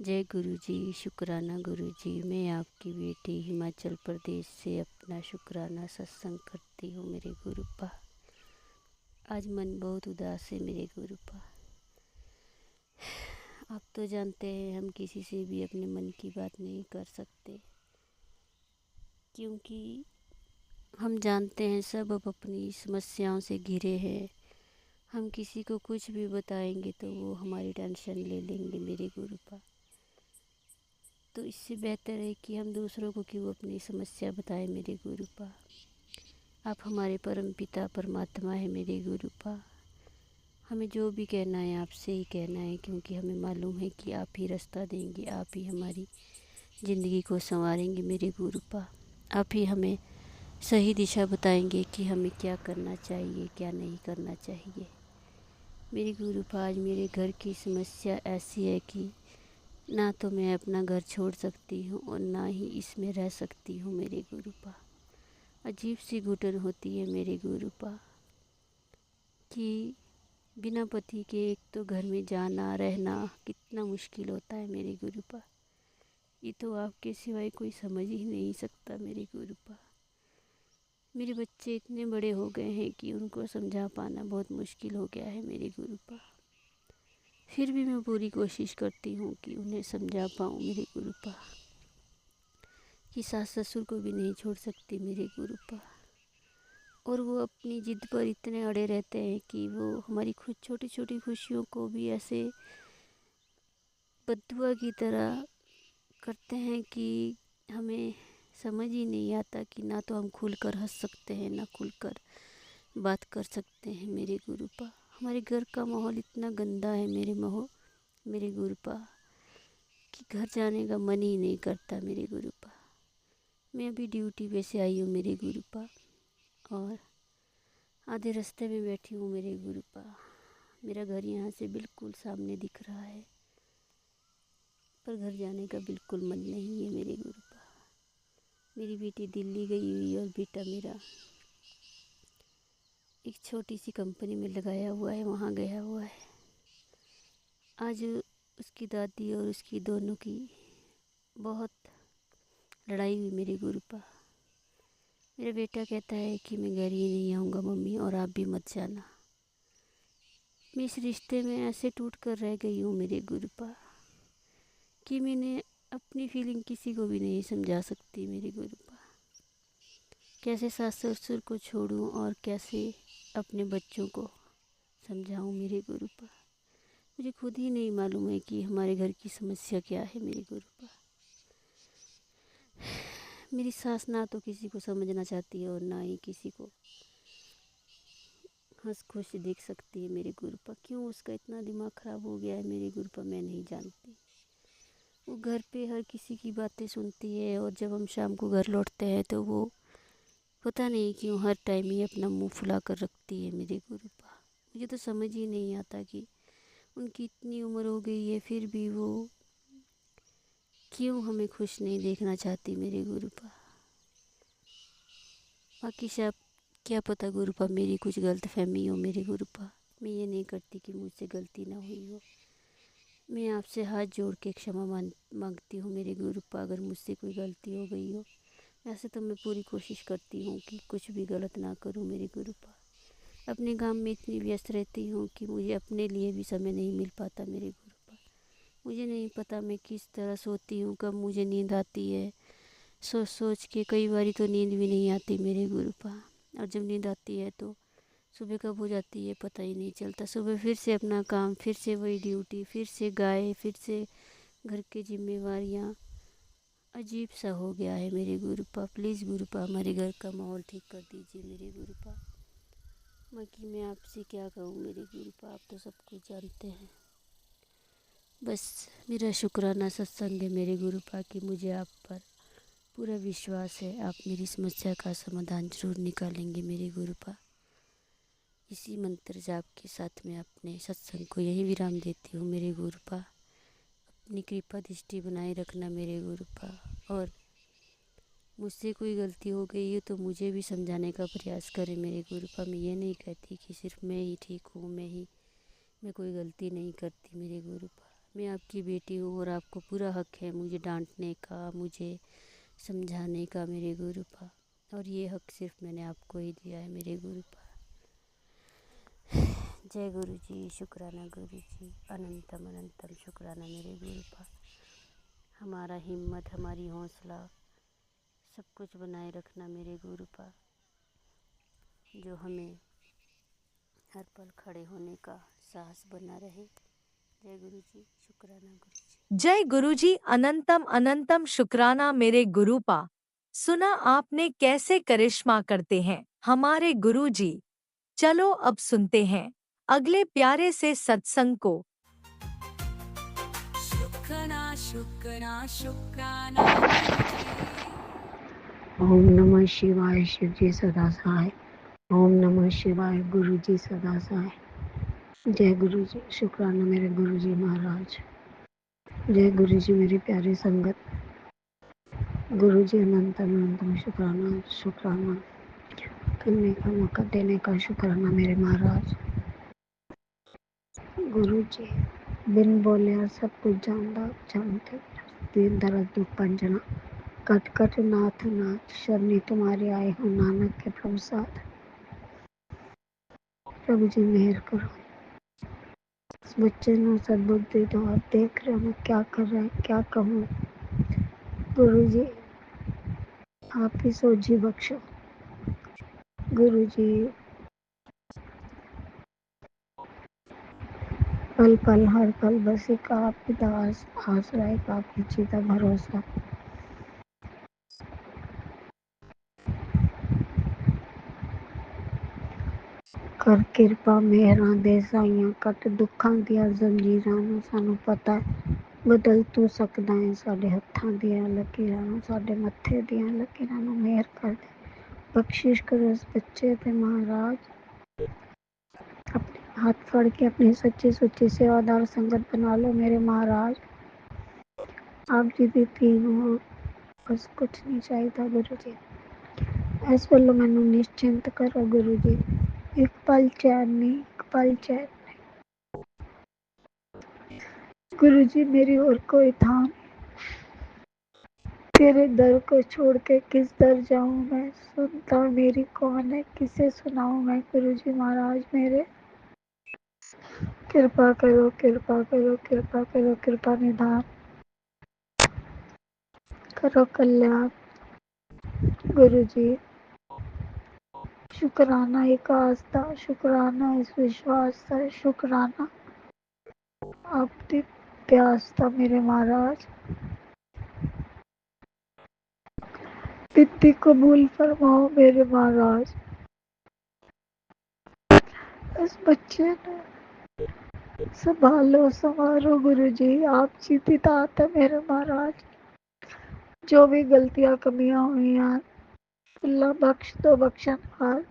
जय गुरुजी। शुक्राना गुरुजी। मैं आपकी बेटी हिमाचल प्रदेश से अपना शुक्राना सत्संग करती हूँ मेरे गुरुपा। आज मन बहुत उदास है मेरे गुरुपा। आप तो जानते हैं हम किसी से भी अपने मन की बात नहीं कर सकते, क्योंकि हम जानते हैं सब अब अपनी समस्याओं से घिरे हैं। हम किसी को कुछ भी बताएंगे तो वो हमारी टेंशन ले लेंगे मेरे गुरुपा। तो इससे बेहतर है कि हम दूसरों को क्यों अपनी समस्या बताएं मेरे गुरुपा। आप हमारे परम पिता परमात्मा है मेरे गुरुपा। हमें जो भी कहना है आपसे ही कहना है, क्योंकि हमें मालूम है कि आप ही रास्ता देंगे, आप ही हमारी ज़िंदगी को संवारेंगे मेरे गुरुपा। आप ही हमें सही दिशा बताएंगे कि हमें क्या करना चाहिए क्या नहीं करना चाहिए मेरे गुरुपा। आज मेरे घर की समस्या ऐसी है कि ना तो मैं अपना घर छोड़ सकती हूँ और ना ही इसमें रह सकती हूँ मेरे गुरुपा। अजीब सी घुटन होती है मेरे गुरुपा कि बिना पति के एक तो घर में जाना रहना कितना मुश्किल होता है मेरे गुरुपा। ये तो आपके सिवाय कोई समझ ही नहीं सकता मेरे गुरुपा। मेरे बच्चे इतने बड़े हो गए हैं कि उनको समझा पाना बहुत मुश्किल हो गया है मेरे गुरुपा। फिर भी मैं पूरी कोशिश करती हूँ कि उन्हें समझा पाऊँ मेरे गुरुपा, कि सास ससुर को भी नहीं छोड़ सकती मेरे गुरुपा। और वो अपनी ज़िद पर इतने अड़े रहते हैं कि वो हमारी खुद छोटी छोटी खुशियों को भी ऐसे बद्दुआ की तरह करते हैं कि हमें समझ ही नहीं आता कि ना तो हम खुलकर हंस सकते हैं ना खुलकर बात कर सकते हैं मेरे गुरुपा। हमारे घर का माहौल इतना गंदा है मेरे गुरुपा कि घर जाने का मन ही नहीं करता मेरे गुरुपा। मैं अभी ड्यूटी पे से आई हूँ मेरे गुरुपा और आधे रास्ते में बैठी हूँ मेरे गुरुपा। मेरा घर यहाँ से बिल्कुल सामने दिख रहा है, पर घर जाने का बिल्कुल मन नहीं है मेरे गुरुपा। मेरी बेटी दिल्ली गई हुई और बेटा मेरा एक छोटी सी कंपनी में लगाया हुआ है, वहाँ गया हुआ है। आज उसकी दादी और उसकी दोनों की बहुत लड़ाई हुई मेरे गुरुपा। मेरा बेटा कहता है कि मैं घर ही नहीं आऊँगा मम्मी और आप भी मत जाना। मैं इस रिश्ते में ऐसे टूट कर रह गई हूँ मेरे गुरुपा कि मैंने अपनी फीलिंग किसी को भी नहीं समझा सकती मेरे गुरुपा। कैसे सास ससुर को छोड़ूं और कैसे अपने बच्चों को समझाऊं मेरे गुरुपा। मुझे खुद ही नहीं मालूम है कि हमारे घर की समस्या क्या है मेरे गुरुपा। मेरी सास ना तो किसी को समझना चाहती है और ना ही किसी को हंस खुश देख सकती है मेरे गुरुपा। क्यों उसका इतना दिमाग ख़राब हो गया है मेरे गुरुपा, मैं नहीं जानती। वो घर पे हर किसी की बातें सुनती है और जब हम शाम को घर लौटते हैं तो वो पता नहीं क्यों हर टाइम ही अपना मुंह फुला कर रखती है मेरे गुरुपा। मुझे तो समझ ही नहीं आता कि उनकी इतनी उम्र हो गई है फिर भी वो क्यों हमें खुश नहीं देखना चाहती मेरे गुरुपा। बाकी सब क्या पता गुरुपा मेरी कुछ गलत फहमी हो मेरे गुरुपा। मैं ये नहीं करती कि मुझसे गलती ना हुई हो। मैं आपसे हाथ जोड़ के क्षमा मांगती हूँ मेरे गुरुपा अगर मुझसे कोई गलती हो गई हो। वैसे तो मैं पूरी कोशिश करती हूँ कि कुछ भी गलत ना करूँ मेरे गुरुपा। अपने काम में इतनी व्यस्त रहती हूँ कि मुझे अपने लिए भी समय नहीं मिल पाता मेरे गुरुपा। मुझे नहीं पता मैं किस तरह सोती हूँ, कब मुझे नींद आती है। सोच सोच के कई बारी तो नींद भी नहीं आती मेरे गुरुपा। और जब नींद आती है तो सुबह कब हो जाती है पता ही नहीं चलता। सुबह फिर से अपना काम, फिर से वही ड्यूटी, फिर से गाय, फिर से घर की जिम्मेवारियाँ। अजीब सा हो गया है मेरे गुरुपा। प्लीज़ गुरुपा हमारे घर का माहौल ठीक कर दीजिए मेरे गुरुपा। बाकी मैं आपसे क्या कहूँ मेरे गुरुपा, आप तो सब कुछ जानते हैं। बस मेरा शुक्राना सत्संग है मेरे गुरुपा कि मुझे आप पर पूरा विश्वास है। आप मेरी समस्या का समाधान जरूर निकालेंगे मेरे गुरुपा। इसी मंत्र जाप के साथ मैं अपने सत्संग को यही विराम देती हूँ मेरे गुरुपा। अपनी कृपा दृष्टि बनाए रखना मेरे गुरुपा। और मुझसे कोई गलती हो गई है तो मुझे भी समझाने का प्रयास करें मेरे गुरुपा। मैं ये नहीं कहती कि सिर्फ मैं ही ठीक हूँ, मैं कोई गलती नहीं करती मेरे गुरुपा। मैं आपकी बेटी हूँ और आपको पूरा हक है मुझे डांटने का, मुझे समझाने का मेरे गुरुपा। और ये हक सिर्फ मैंने आपको ही दिया है मेरे गुरुपा। जय गुरु जी, शुक्राना गुरु जी, अनंतम अनंतम शुक्राना मेरे गुरुपा। हमारा हिम्मत, हमारी हौसला सब कुछ बनाए रखना मेरे गुरुपा, जो हमें हर पल खड़े होने का साहस बना रहे। जय गुरु जी, शुक्राना गुरु जी। जय गुरुजी, अनंतम अनंतम शुक्राना मेरे गुरुपा। सुना आपने कैसे करिश्मा करते हैं हमारे गुरुजी। चलो अब सुनते हैं अगले प्यारे से सत्संग को। शुक्राना शुक्राना शुक्राना गुरुजी। ओम नमः शिवाय शिव जी सदा सहाय। ओम नमः शिवाय गुरु जी सदा सहाय। जय गुरु जी, शुक्राना मेरे गुरु जी महाराज। जय गुरु जी मेरी प्यारी संगत। गुरु जी अनंतम अनंतम शुक्राना शुक्राना करने का मौका देने का शुक्राना मेरे महाराज। गुरु जी बिन बोले सब कुछ जानते दीन दर्द दुख पंजना कट कट नाथ नाथ शरणी तुम्हारी आए हो नानक के प्रभु साथ। प्रभु जी मेहर करो, इस बच्चे ने सद्बुद्धि दो। आप देख रहे हो मैं क्या कर रहा है, क्या कहूँ। गुरु जी आप ही सोझी बख्शो। गुरु जी पल पल हर पल बस एक आप ही दास आसरा, एक आप ही जीता भरोसा। कर किरपा मेहरां दे साइयां कट दुखां दियां जंजीरां नूं सानू पता बदल तू सकदा है। साडे हत्थां दियां लकीरां नूं, साडे मत्थे दियां लकीरां नूं मेहर कर दे, बख्शिश करो इस बच्चे ते महाराज। अपने हाथ फड़ के अपनी सच्ची सुच्ची सेवादार संगत बना लो मेरे महाराज। आप जी दी धी हूं, बस कुछ नहीं चाहिए गुरु जी। इस वेले मैनू निश्चिंत करो गुरु जी। एक पल चैन नहीं, एक पल चैन गुरु जी। मेरी और कोई था नहीं, तेरे दर को छोड़ के किस दर जाऊं मैं। सुनता मेरी कौन है, किसे सुनाऊं मैं। गुरु जी महाराज मेरे कृपा करो, कृपा करो, कृपा करो, कृपा निधान करो कल्याण। गुरु जी शुक्राना एक आस्था, शुक्राना इस विश्वास का, शुक्राना आपकी प्यास था मेरे महाराज। विनती कबूल फरमाओ मेरे महाराज। इस बच्चे ने संभालो संवारो गुरु जी। आप जीती तात है मेरे महाराज। जो भी गलतियां कमियां हुई हैं अल्लाह बख्श दो, बख्शनहार।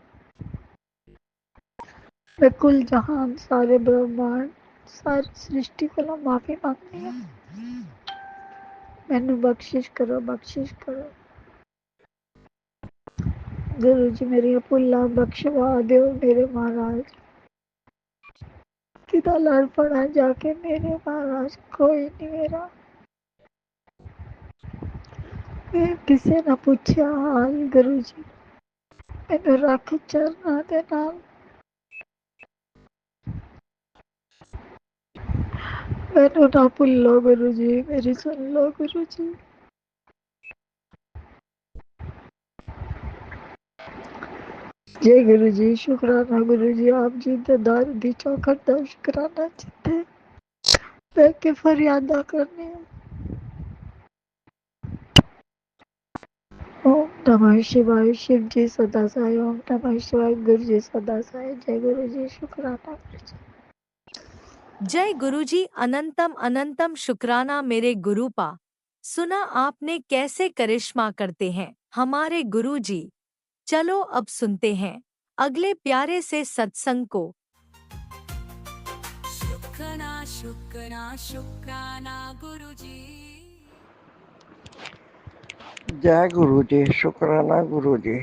मैं कुल जहान सारे ब्रह्मांड सारी सृष्टि को माफ़ी मांगनी है। मैनू बख्शिश करो, बख्शिश करो। गुरु जी मेरी भुल्लां बख्शवा दो मेरे महाराज। किदा लड़ पड़ा जाके मेरे महाराज, कोई नहीं मेरा। मैं किसी ने पूछा हाल गुरु जी, मैनू रख चरना दे नाल। मैनू ना भुल्लो गुरु जी, मेरी सुन लो गुरु जी। जय गुरु जी, शुक्राना गुरु जी, आप जी दे दर दी चौखट दा शुक्राना जिथे बैठ के फरियादा करनी है। ओम नमः शिवाय, शिव जी सदा साय। ओम नमः शिवाय, गुरु जी सदा साय। जय गुरु जी, शुक्राना गुरु जी। जय गुरुजी, अनंतम अनंतम शुक्राना मेरे गुरुपा। सुना आपने कैसे करिश्मा करते हैं हमारे गुरुजी। चलो अब सुनते हैं अगले प्यारे से सत्संग को। शुक्राना शुक्राना शुक्राना गुरुजी। जय गुरु जी, शुक्राना गुरु जी।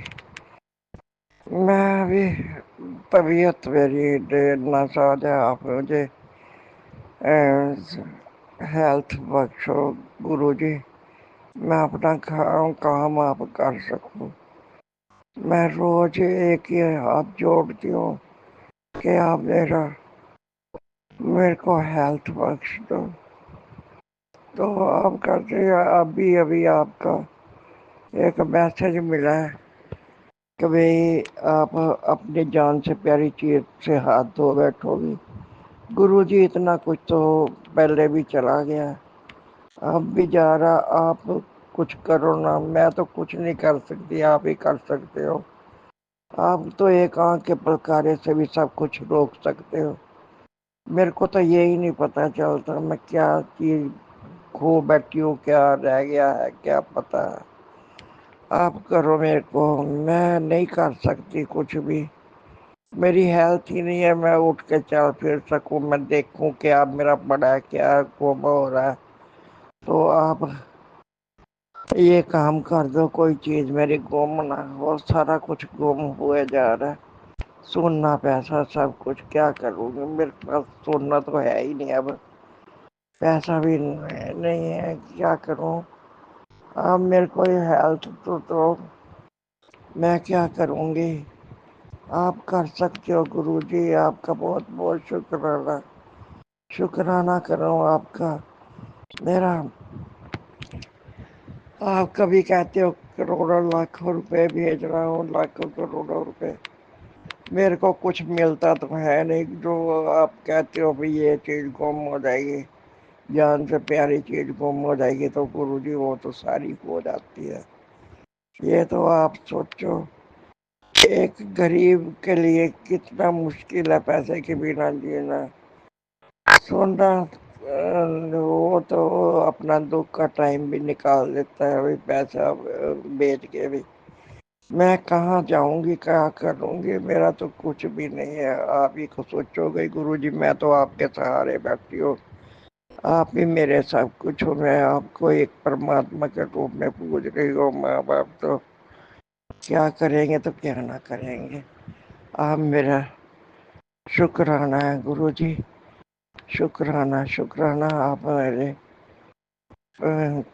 मैं भी तबीयत मेरी नासाज है, आप मुझे हेल्थ बख्शो गुरु जी। मैं अपना काम आप कर सकूं। मैं रोज एक ही हाथ जोड़ती हूँ कि आप मेरे को हेल्थ बख्श दो। तो आप करते अभी अभी आपका एक मैसेज मिला है कि भाई आप अपनी जान से प्यारी चीज से हाथ धो बैठोगी। गुरु जी इतना कुछ तो पहले भी चला गया, अब भी जा रहा। आप कुछ करो ना, मैं तो कुछ नहीं कर सकती, आप ही कर सकते हो। आप तो एक आंख के पलकारे से भी सब कुछ रोक सकते हो। मेरे को तो यही नहीं पता चलता मैं क्या चीज खो बैठी हूँ, क्या रह गया है, क्या पता है। आप करो मेरे को, मैं नहीं कर सकती कुछ भी। मेरी हेल्थ ही नहीं है मैं उठ के चल फिर सकूं, मैं देखूं कि आप मेरा बड़ा है क्या कोमा हो रहा है। तो आप ये काम कर दो, कोई चीज मेरी गुम ना हो। सारा कुछ गुम हुए जा रहा है, सोना पैसा सब कुछ। क्या करूंगी, मेरे पास सोना तो है ही नहीं, अब पैसा भी नहीं है, क्या करूं। आप मेरे को ये हेल्थ तो मैं क्या करूंगी। आप कर सकते हो गुरु जी, आपका बहुत बहुत शुक्राना। शुक्राना करो आपका। मेरा आप कभी कहते हो करोड़ों लाखों रुपए भेज रहा हूँ, लाखों करोड़ों रुपए, मेरे को कुछ मिलता तो है नहीं। जो आप कहते हो भाई ये चीज गुम हो जाएगी, जान से प्यारी चीज गुम हो जाएगी, तो गुरु जी वो तो सारी हो जाती है। ये तो आप सोचो एक गरीब के लिए कितना मुश्किल है पैसे के बिना जीना। सोना वो तो अपना दुख का टाइम भी निकाल देता है, वही पैसा बेच के भी। मैं कहाँ जाऊंगी, क्या करूंगी, मेरा तो कुछ भी नहीं है। आप ही को सोचोगे गुरु जी, मैं तो आपके सहारे बैठी हूँ। आप ही मेरे सब कुछ हो। मैं आपको एक परमात्मा के रूप में पूज रही हूँ। माँ बाप तो क्या करेंगे तो क्या ना करेंगे। आप मेरा शुक्राना है गुरु जी, शुक्राना शुक्राना। आप मेरे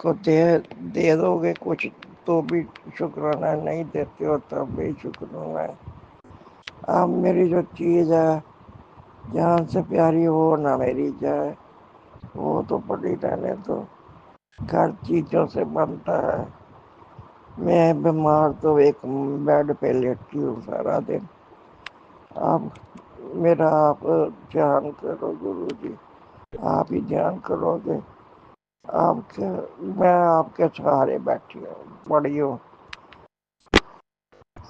को दे दोगे कुछ तो भी शुक्राना, नहीं देते हो तब भी शुक्राना है। आप मेरी जो चीज है जान से प्यारी वो ना मेरी जाए, वो तो पड़ी रहने तो। घर चीजों से बनता है। मैं बीमार तो एक बेड पे लेटी हूँ सारा दिन। आप मेरा आप ध्यान करो गुरु जी, आप ही ध्यान करोगे। आपके मैं आपके सहारे बैठी हूँ, पड़ी हूँ।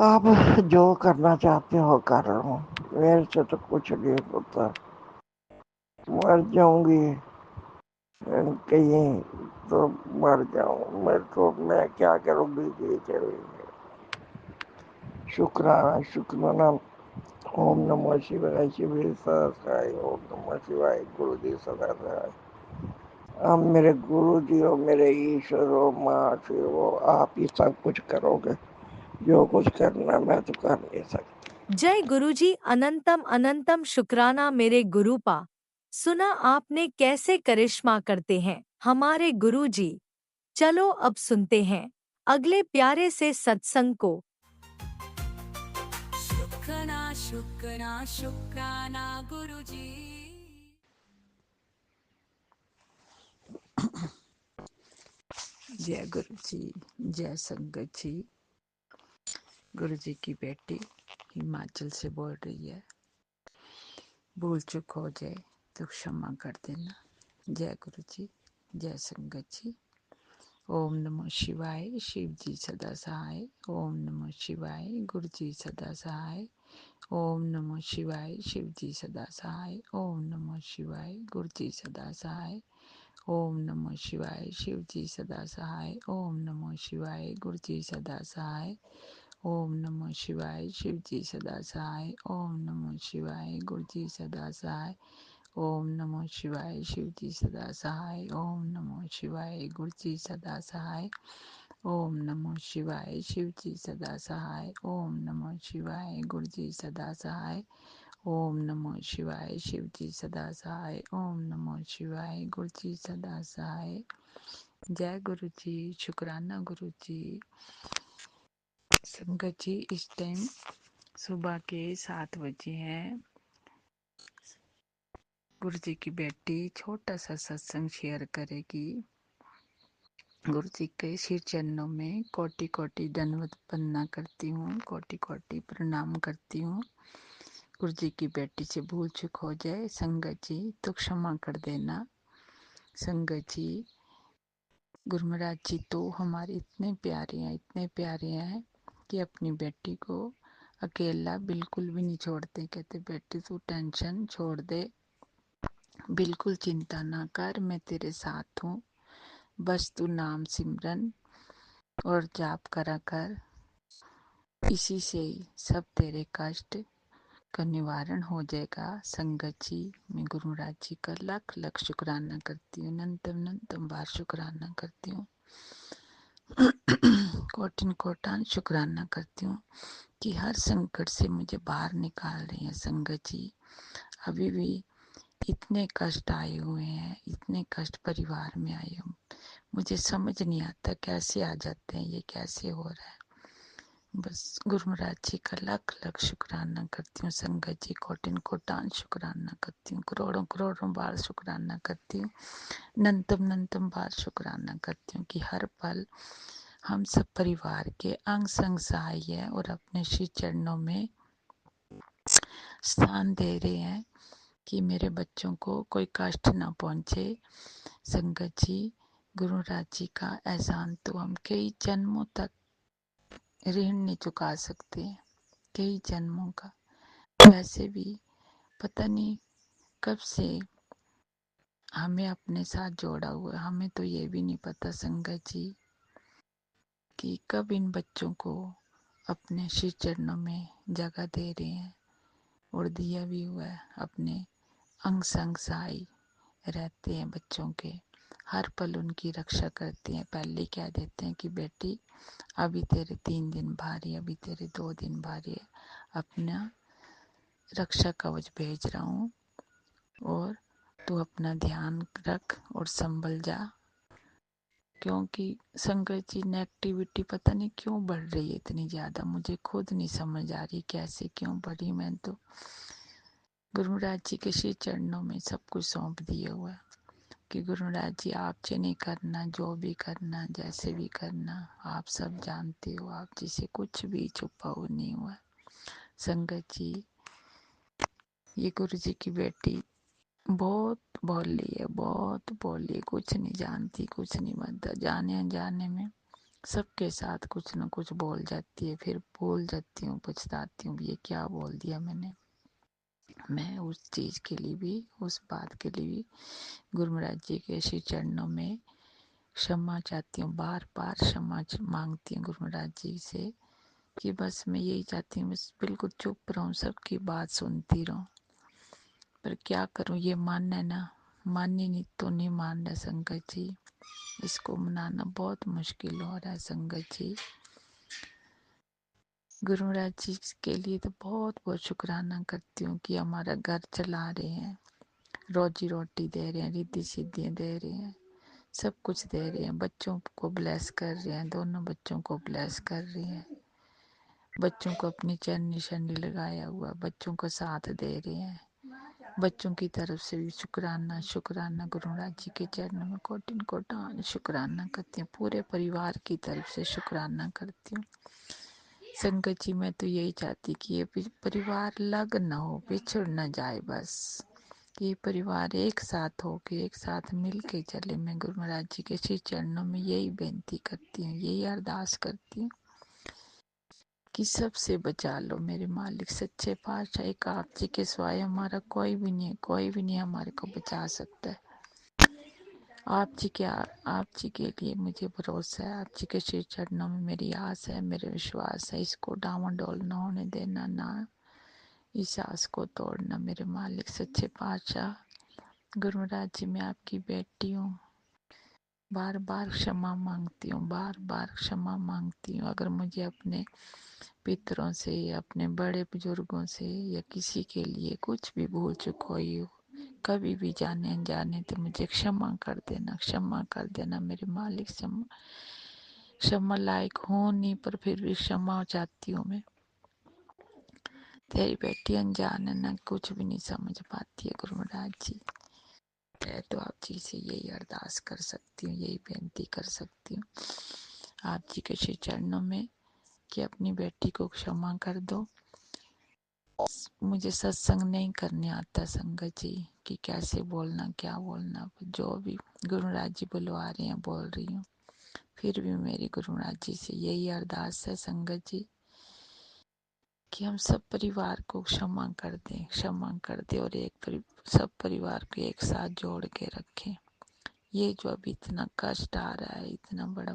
आप जो करना चाहते हो कर रहा हूँ, मेरे से तो कुछ नहीं होता। मर जाऊंगी कहीं तो मर जाऊं, मेरे को मैं क्या करूंगी। शुक्राना शुक्राना ओम नमः शिवाय शिव जी सदा सहाय। ओम नमः शिवाय गुरु जी सदा सहाय। अब मेरे गुरु जी हो, मेरे ईश्वर हो, माँ शिव हो, आप ही सब कुछ करोगे। जो कुछ करना मैं तो कर नहीं सकता। जय गुरुजी अनंतम अनंतम शुक्राना मेरे गुरुपा। सुना आपने कैसे करिश्मा करते हैं हमारे गुरुजी। चलो अब सुनते हैं अगले प्यारे से सत्संग को। शुक्राना शुक्राना शुक्राना गुरुजी। जय गुरु जी, जय संगत जी। गुरु जी की बेटी हिमाचल से बोल रही है। भूल चूक हो जाए तो क्षमा कर देना। जय गुरु जी, जय संगत जी। ओम नमः शिवाय शिव जी सदा सहाय। ओम नमः शिवाय गुरु जी सदा सहाय। ओम नमः शिवाय शिव जी सदा सहाय। ओम नमः शिवाय गुरु जी सदा सहाय। ओम नमः शिवाय शिव जी सदा सहाय। ओम नमः शिवाय गुरु जी सदा सहाय। ओम नमः शिवाय शिव जी सदा सहाय। ओम नमः शिवाय गुरु जी सदा सहाय। ओम नमः शिवाय शिव जी सदा सहाय। ओम नमः शिवाय गुरु जी सदा सहाय। ओम नमः शिवाय शिव जी सदा सहाय। ओम नमः शिवाय गुरु जी सदा सहाय। ओम नमः शिवाय शिव जी सदा सहाय। ओम नमः शिवाय गुरु जी सदा सहाय। जय गुरु जी, शुक्राना गुरु जी। संगत जी, इस टाइम सुबह के 7 बजे हैं। गुरु जी की बेटी छोटा सा सत्संग शेयर करेगी। गुरु जी के श्री चरणों में कोटि कोटि दंडवत वंदना करती हूँ, कोटि कोटि प्रणाम करती हूँ। गुरु जी की बेटी से भूल चूक हो जाए संगत जी तो क्षमा कर देना। संगत जी, गुरु महाराज जी तो हमारे इतने प्यारे हैं कि अपनी बेटी को अकेला बिल्कुल भी नहीं छोड़ते। कहते बेटी तू टेंशन छोड़ दे, बिल्कुल चिंता ना कर, मैं तेरे साथ हूँ। बस तू नाम सिमरन और जाप करा कर, इसी से सब तेरे कष्ट का निवारण हो जाएगा। संगत जी, मैं गुरु महाराज जी का लख लख शुक्राना करती हूँ, अनंतम बार शुक्राना करती हूँ, कोटिन कोटान शुक्राना करती हूँ कि हर संकट से मुझे बाहर निकाल रही है। संगत जी, अभी भी इतने कष्ट आए हुए हैं, इतने कष्ट परिवार में आए हुए, मुझे समझ नहीं आता कैसे आ जाते हैं, ये कैसे हो रहा है। बस गुरु महाराज जी का लख लख शुक्राना करती हूँ। संगत जी, कोटिन कोटान शुक्राना करती हूँ, करोड़ों करोड़ों बार शुक्राना करती हूँ, अनंतम बार शुक्राना करती हूँ कि हर पल हम सब परिवार के अंग संग सहाय है और अपने श्री चरणों में स्थान दे रहे हैं कि मेरे बच्चों को कोई कष्ट ना पहुंचे। संगत जी, गुरु महाराज जी का एहसान तो हम कई जन्मों तक ऋण नहीं चुका सकते, कई जन्मों का। वैसे भी पता नहीं कब से हमें अपने साथ जोड़ा हुआ, हमें तो ये भी नहीं पता संगत जी कि कब इन बच्चों को अपने श्री चरणों में जगह दे रहे हैं और दिया भी हुआ है। अपने अंग संग सहाय रहते हैं बच्चों के, हर पल उनकी रक्षा करते हैं। पहले कह देते हैं कि बेटी अभी तेरे 3 दिन भारी, अभी तेरे 2 दिन भारी है, अपना रक्षा कवच भेज रहा हूँ और तू अपना ध्यान रख और संभल जा। क्योंकि संगत जी, नेगेटिविटी पता नहीं क्यों बढ़ रही है इतनी ज्यादा, मुझे खुद नहीं समझ आ रही कैसे क्यों बढ़ी। मैं तो गुरु महाराज जी के श्री चरणों में सब कुछ सौंप दिया हुआ है कि गुरु महाराज जी आप जी नहीं करना, जो भी करना, जैसे भी करना, आप सब जानते हो, आप जी से कुछ भी छुपा हुआ नहीं हुआ। संगत जी, ये गुरु जी की बेटी बहुत भोली है, बहुत भोली, कुछ नहीं जानती, कुछ नहीं बनता। जाने अनजाने में सबके साथ कुछ न कुछ बोल जाती है, फिर भूल जाती हूँ, पछताती हूँ ये क्या बोल दिया मैंने। मैं उस चीज के लिए भी, उस बात के लिए भी गुरु महाराज जी के श्री चरणों में क्षमा चाहती हूँ, बार बार क्षमा मांगती हूँ गुरु महाराज जी से कि बस मैं यही चाहती हूँ, बस बिल्कुल चुप रहूँ, सबकी बात सुनती रहूँ। पर क्या करूँ, ये मानना है ना, माननी नहीं तो नहीं मान रहा संगत जी। इसको मनाना बहुत मुश्किल हो रहा है संगत जी। गुरु महाराज जी के लिए तो बहुत बहुत शुक्राना करती हूँ कि हमारा घर चला रहे हैं, रोजी रोटी दे रहे हैं, रिद्धि सिद्धियाँ दे रहे हैं, सब कुछ दे रहे हैं, बच्चों को ब्लेस कर रहे हैं, दोनों बच्चों को ब्लेस कर रहे हैं, बच्चों को अपनी चरण निशानी लगाया हुआ, बच्चों को साथ दे रहे हैं। बच्चों की तरफ से भी शुक्राना शुक्राना गुरु महाराज जी के चरणों में कोटिन कोटान शुक्राना करती हूँ। पूरे परिवार की तरफ से शुक्राना करती हूँ। संगत जी मैं तो यही चाहती कि ये परिवार लग न हो, बिछड़ न जाए, बस ये परिवार एक साथ हो के एक साथ मिल के चले। मैं गुरु महाराज जी के श्री चरणों में यही बेनती करती हूँ, यही अरदास करती हूँ कि सबसे बचा लो मेरे मालिक सच्चे पातशाह। एक आप जी के सिवाय हमारा कोई भी नहीं है, कोई भी नहीं हमारे को बचा सकता है। आप जी के लिए मुझे भरोसा है, आप जी के श्री चरणों में मेरी आस है, मेरे विश्वास है। इसको डावाडोल न होने देना, ना इस आस को तोड़ना मेरे मालिक सच्चे पातशाह। गुरु महाराज जी मैं आपकी बेटी हूँ, बार बार क्षमा मांगती हूँ, बार बार क्षमा मांगती हूँ। अगर मुझे अपने पितरों से या अपने बड़े बुजुर्गों से या किसी के लिए कुछ भी भूल चुक हुई हो, कभी भी जाने अनजाने, तो मुझे क्षमा कर देना, क्षमा कर देना मेरे मालिक। क्षमा लायक हूँ नहीं, पर फिर भी क्षमा चाहती हूँ मैं। तेरी बेटी अनजान है ना, कुछ भी नहीं समझ पाती है गुरु महाराज जी। मैं तो आप जी से यही अरदास कर सकती हूँ, यही बेनती कर सकती हूँ आप जी के श्री चरणों में कि अपनी बेटी को क्षमा कर दो। मुझे सत्संग नहीं करने आता संगत जी कि कैसे बोलना, क्या बोलना, जो भी गुरु महाराज जी बुलवा रहे हैं बोल रही हूँ। फिर भी मेरी गुरु महाराज जी से यही अरदास है संगत जी कि हम सब परिवार को क्षमा कर दें, क्षमा कर दें और सब परिवार को एक साथ जोड़ के रखें। ये जो अभी इतना कष्ट आ रहा है, इतना बड़ा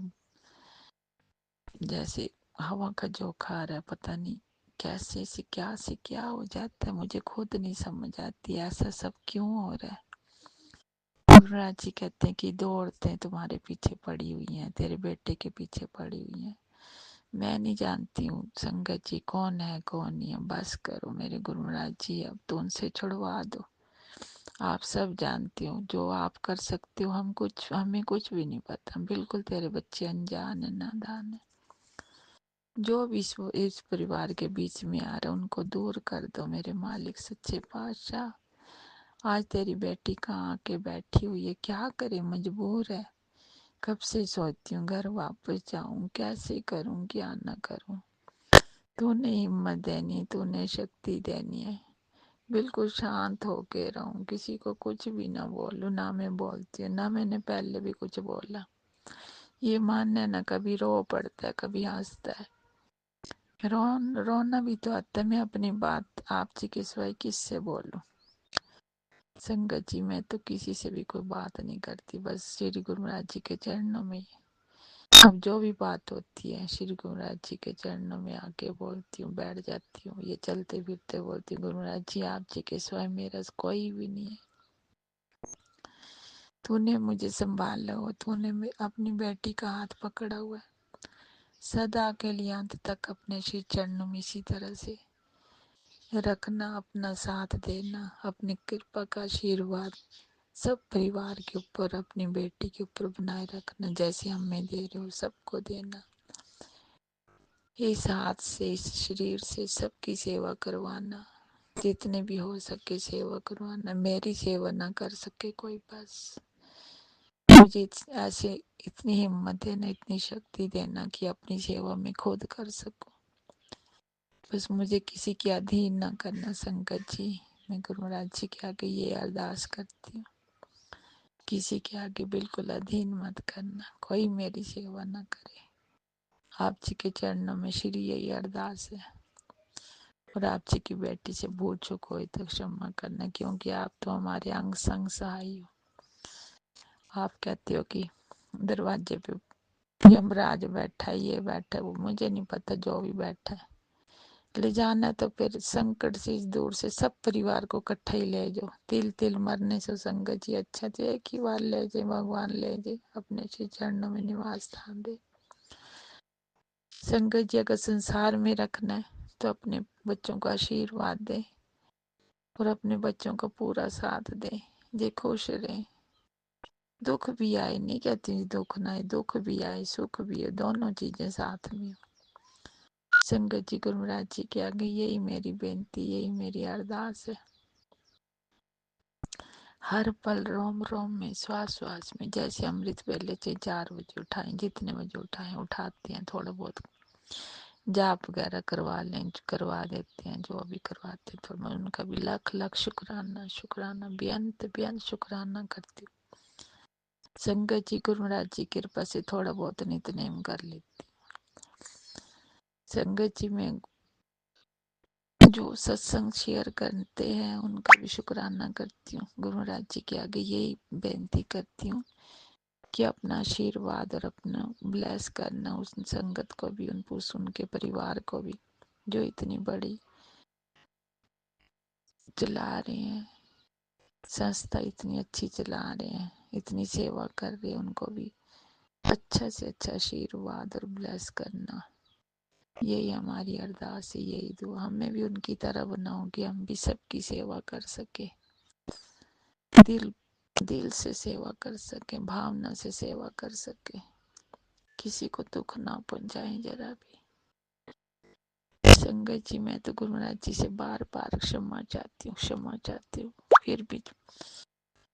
जैसे हवा का झोंका आ रहा है, पता नहीं कैसे से क्या हो जाता है, मुझे खुद नहीं समझ आती ऐसा सब क्यों हो रहा है। गुरुराज जी कहते हैं कि 2 औरतें तुम्हारे पीछे पड़ी हुई हैं, तेरे बेटे के पीछे पड़ी हुई हैं। मैं नहीं जानती हूँ संगत जी कौन है कौन नहीं है, बस करो मेरे गुरु महाराज जी, अब तो उनसे छुड़वा दो। आप सब जानती हो, जो आप कर सकते हो, हमें कुछ भी नहीं पता, बिल्कुल तेरे बच्चे अनजान है, नादान है। जो भी इस परिवार के बीच में आ रहा है उनको दूर कर दो मेरे मालिक सच्चे पातशाह। आज तेरी बेटी कहाँ आके बैठी हुई है, क्या करे, मजबूर है। कब से सोचती हूँ घर वापस जाऊं, कैसे करूं, क्या ना करूं। तूने हिम्मत देनी, तूने शक्ति देनी है। बिल्कुल शांत होके रहूं, किसी को कुछ भी ना बोलूं, ना मैं बोलती हूँ, ना मैंने पहले भी कुछ बोला। ये मानना ना, कभी रो पड़ता है, कभी हंसता है, रोना भी तो आता है। मैं अपनी बात आप जी के सिवाय किससे बोलूं संगत जी। मैं तो किसी से भी कोई बात नहीं करती, बस श्री गुरु महाराज जी के चरणों में अब जो भी बात होती है श्री गुरु महाराज जी के चरणों में आके बोलती हूँ, बैठ जाती हूँ। ये चलते फिरते बोलती हूँ, गुरु महाराज जी आप जी के सिवाय मेरा कोई भी नहीं है। तूने मुझे संभाला हो, तूने अपनी बेटी का हाथ पकड़ा हुआ है, सदा के लिए अंत तक अपने श्री चरणों में इसी तरह से रखना, अपना साथ देना, अपनी कृपा का आशीर्वाद सब परिवार के ऊपर, अपनी बेटी के ऊपर बनाए रखना, जैसे हमें दे रहे हो सबको देना। इस हाथ से, इस शरीर से सबकी सेवा करवाना, जितने भी हो सके सेवा करवाना। मेरी सेवा ना कर सके कोई, बस मुझे ऐसे इतनी हिम्मत देना, इतनी शक्ति देना कि अपनी सेवा में खुद कर सकूं। बस मुझे किसी के अधीन ना करना संगत जी। मैं गुरु महाराज जी के आगे ये अरदास करती हूँ, किसी के आगे बिल्कुल अधीन मत करना, कोई मेरी सेवा ना करे। आप जी के चरणों में श्री यही अरदास है। और आप जी की बेटी से भूल चूक हो तो क्षमा करना, क्योंकि आप तो हमारे अंग संग सहाय हो। आप कहते हो कि दरवाजे पे यमराज बैठा है, ये बैठा है, वो मुझे नहीं पता, जो भी बैठा है ले जाना तो फिर संकट से दूर से सब परिवार को इकट्ठा ही ले जाओ। तिल तिल मरने से संगत जी अच्छा तो एक ही बार ले जाए, भगवान ले जाए, अपने श्री चरणों में निवास स्थान दे। संगत जी अगर संसार में रखना है तो अपने बच्चों को आशीर्वाद दे और अपने बच्चों का पूरा साथ दे, जे खुश रहे। दुख भी आए, नहीं कहती दुख ना आए, दुख भी आए सुख भी है, दोनों चीजें साथ में हो। संगत जी गुरु महाराज जी के आगे यही मेरी बेनती, यही मेरी अरदास है। हर पल रोम रोम में, श्वास श्वास में, जैसे अमृत वेले से 4 बजे उठाएं, जितने बजे उठाएं उठाते हैं, थोड़ा बहुत जाप वगैरह करवा लें, करवा देते हैं, जो भी करवाते हैं। तो मैं उनका भी लाख लाख शुक्राना शुक्राना बेअंत बेअंत शुक्राना करती हूँ। संगत जी गुरु महाराज जी की कृपा से थोड़ा बहुत नितनेम कर लेती हूँ। संगत जी में जो सत्संग शेयर करते हैं उनका भी शुक्राना करती हूँ। गुरु महाराज जी के आगे यही बेनती करती हूँ कि अपना आशीर्वाद और अपना ब्लेस करना उस संगत को भी, उनके परिवार को भी, जो इतनी बड़ी चला रहे हैं, संस्था इतनी अच्छी चला रहे हैं, इतनी सेवा कर रहे हैं, उनको भी अच्छा से अच्छा आशीर्वाद और ब्लेस करना, यही हमारी अरदास है, यही दुआ। हमें भी उनकी तरह बनाओ कि हम भी सबकी सेवा कर सके, दिल से सेवा कर सके, भावना से सेवा कर सके, किसी को दुख ना पहुंचाए जरा भी। संगत जी मैं तो गुरु महाराज जी से बार बार क्षमा चाहती हूँ, फिर भी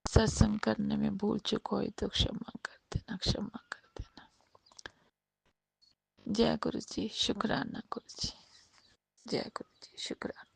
सत्संग करने में भूल चुक हो तो क्षमा कर देना, क्षमा कर देना। जय गुरु जी, शुक्राना गुरु जी, जय गुरु जी, शुक्राना।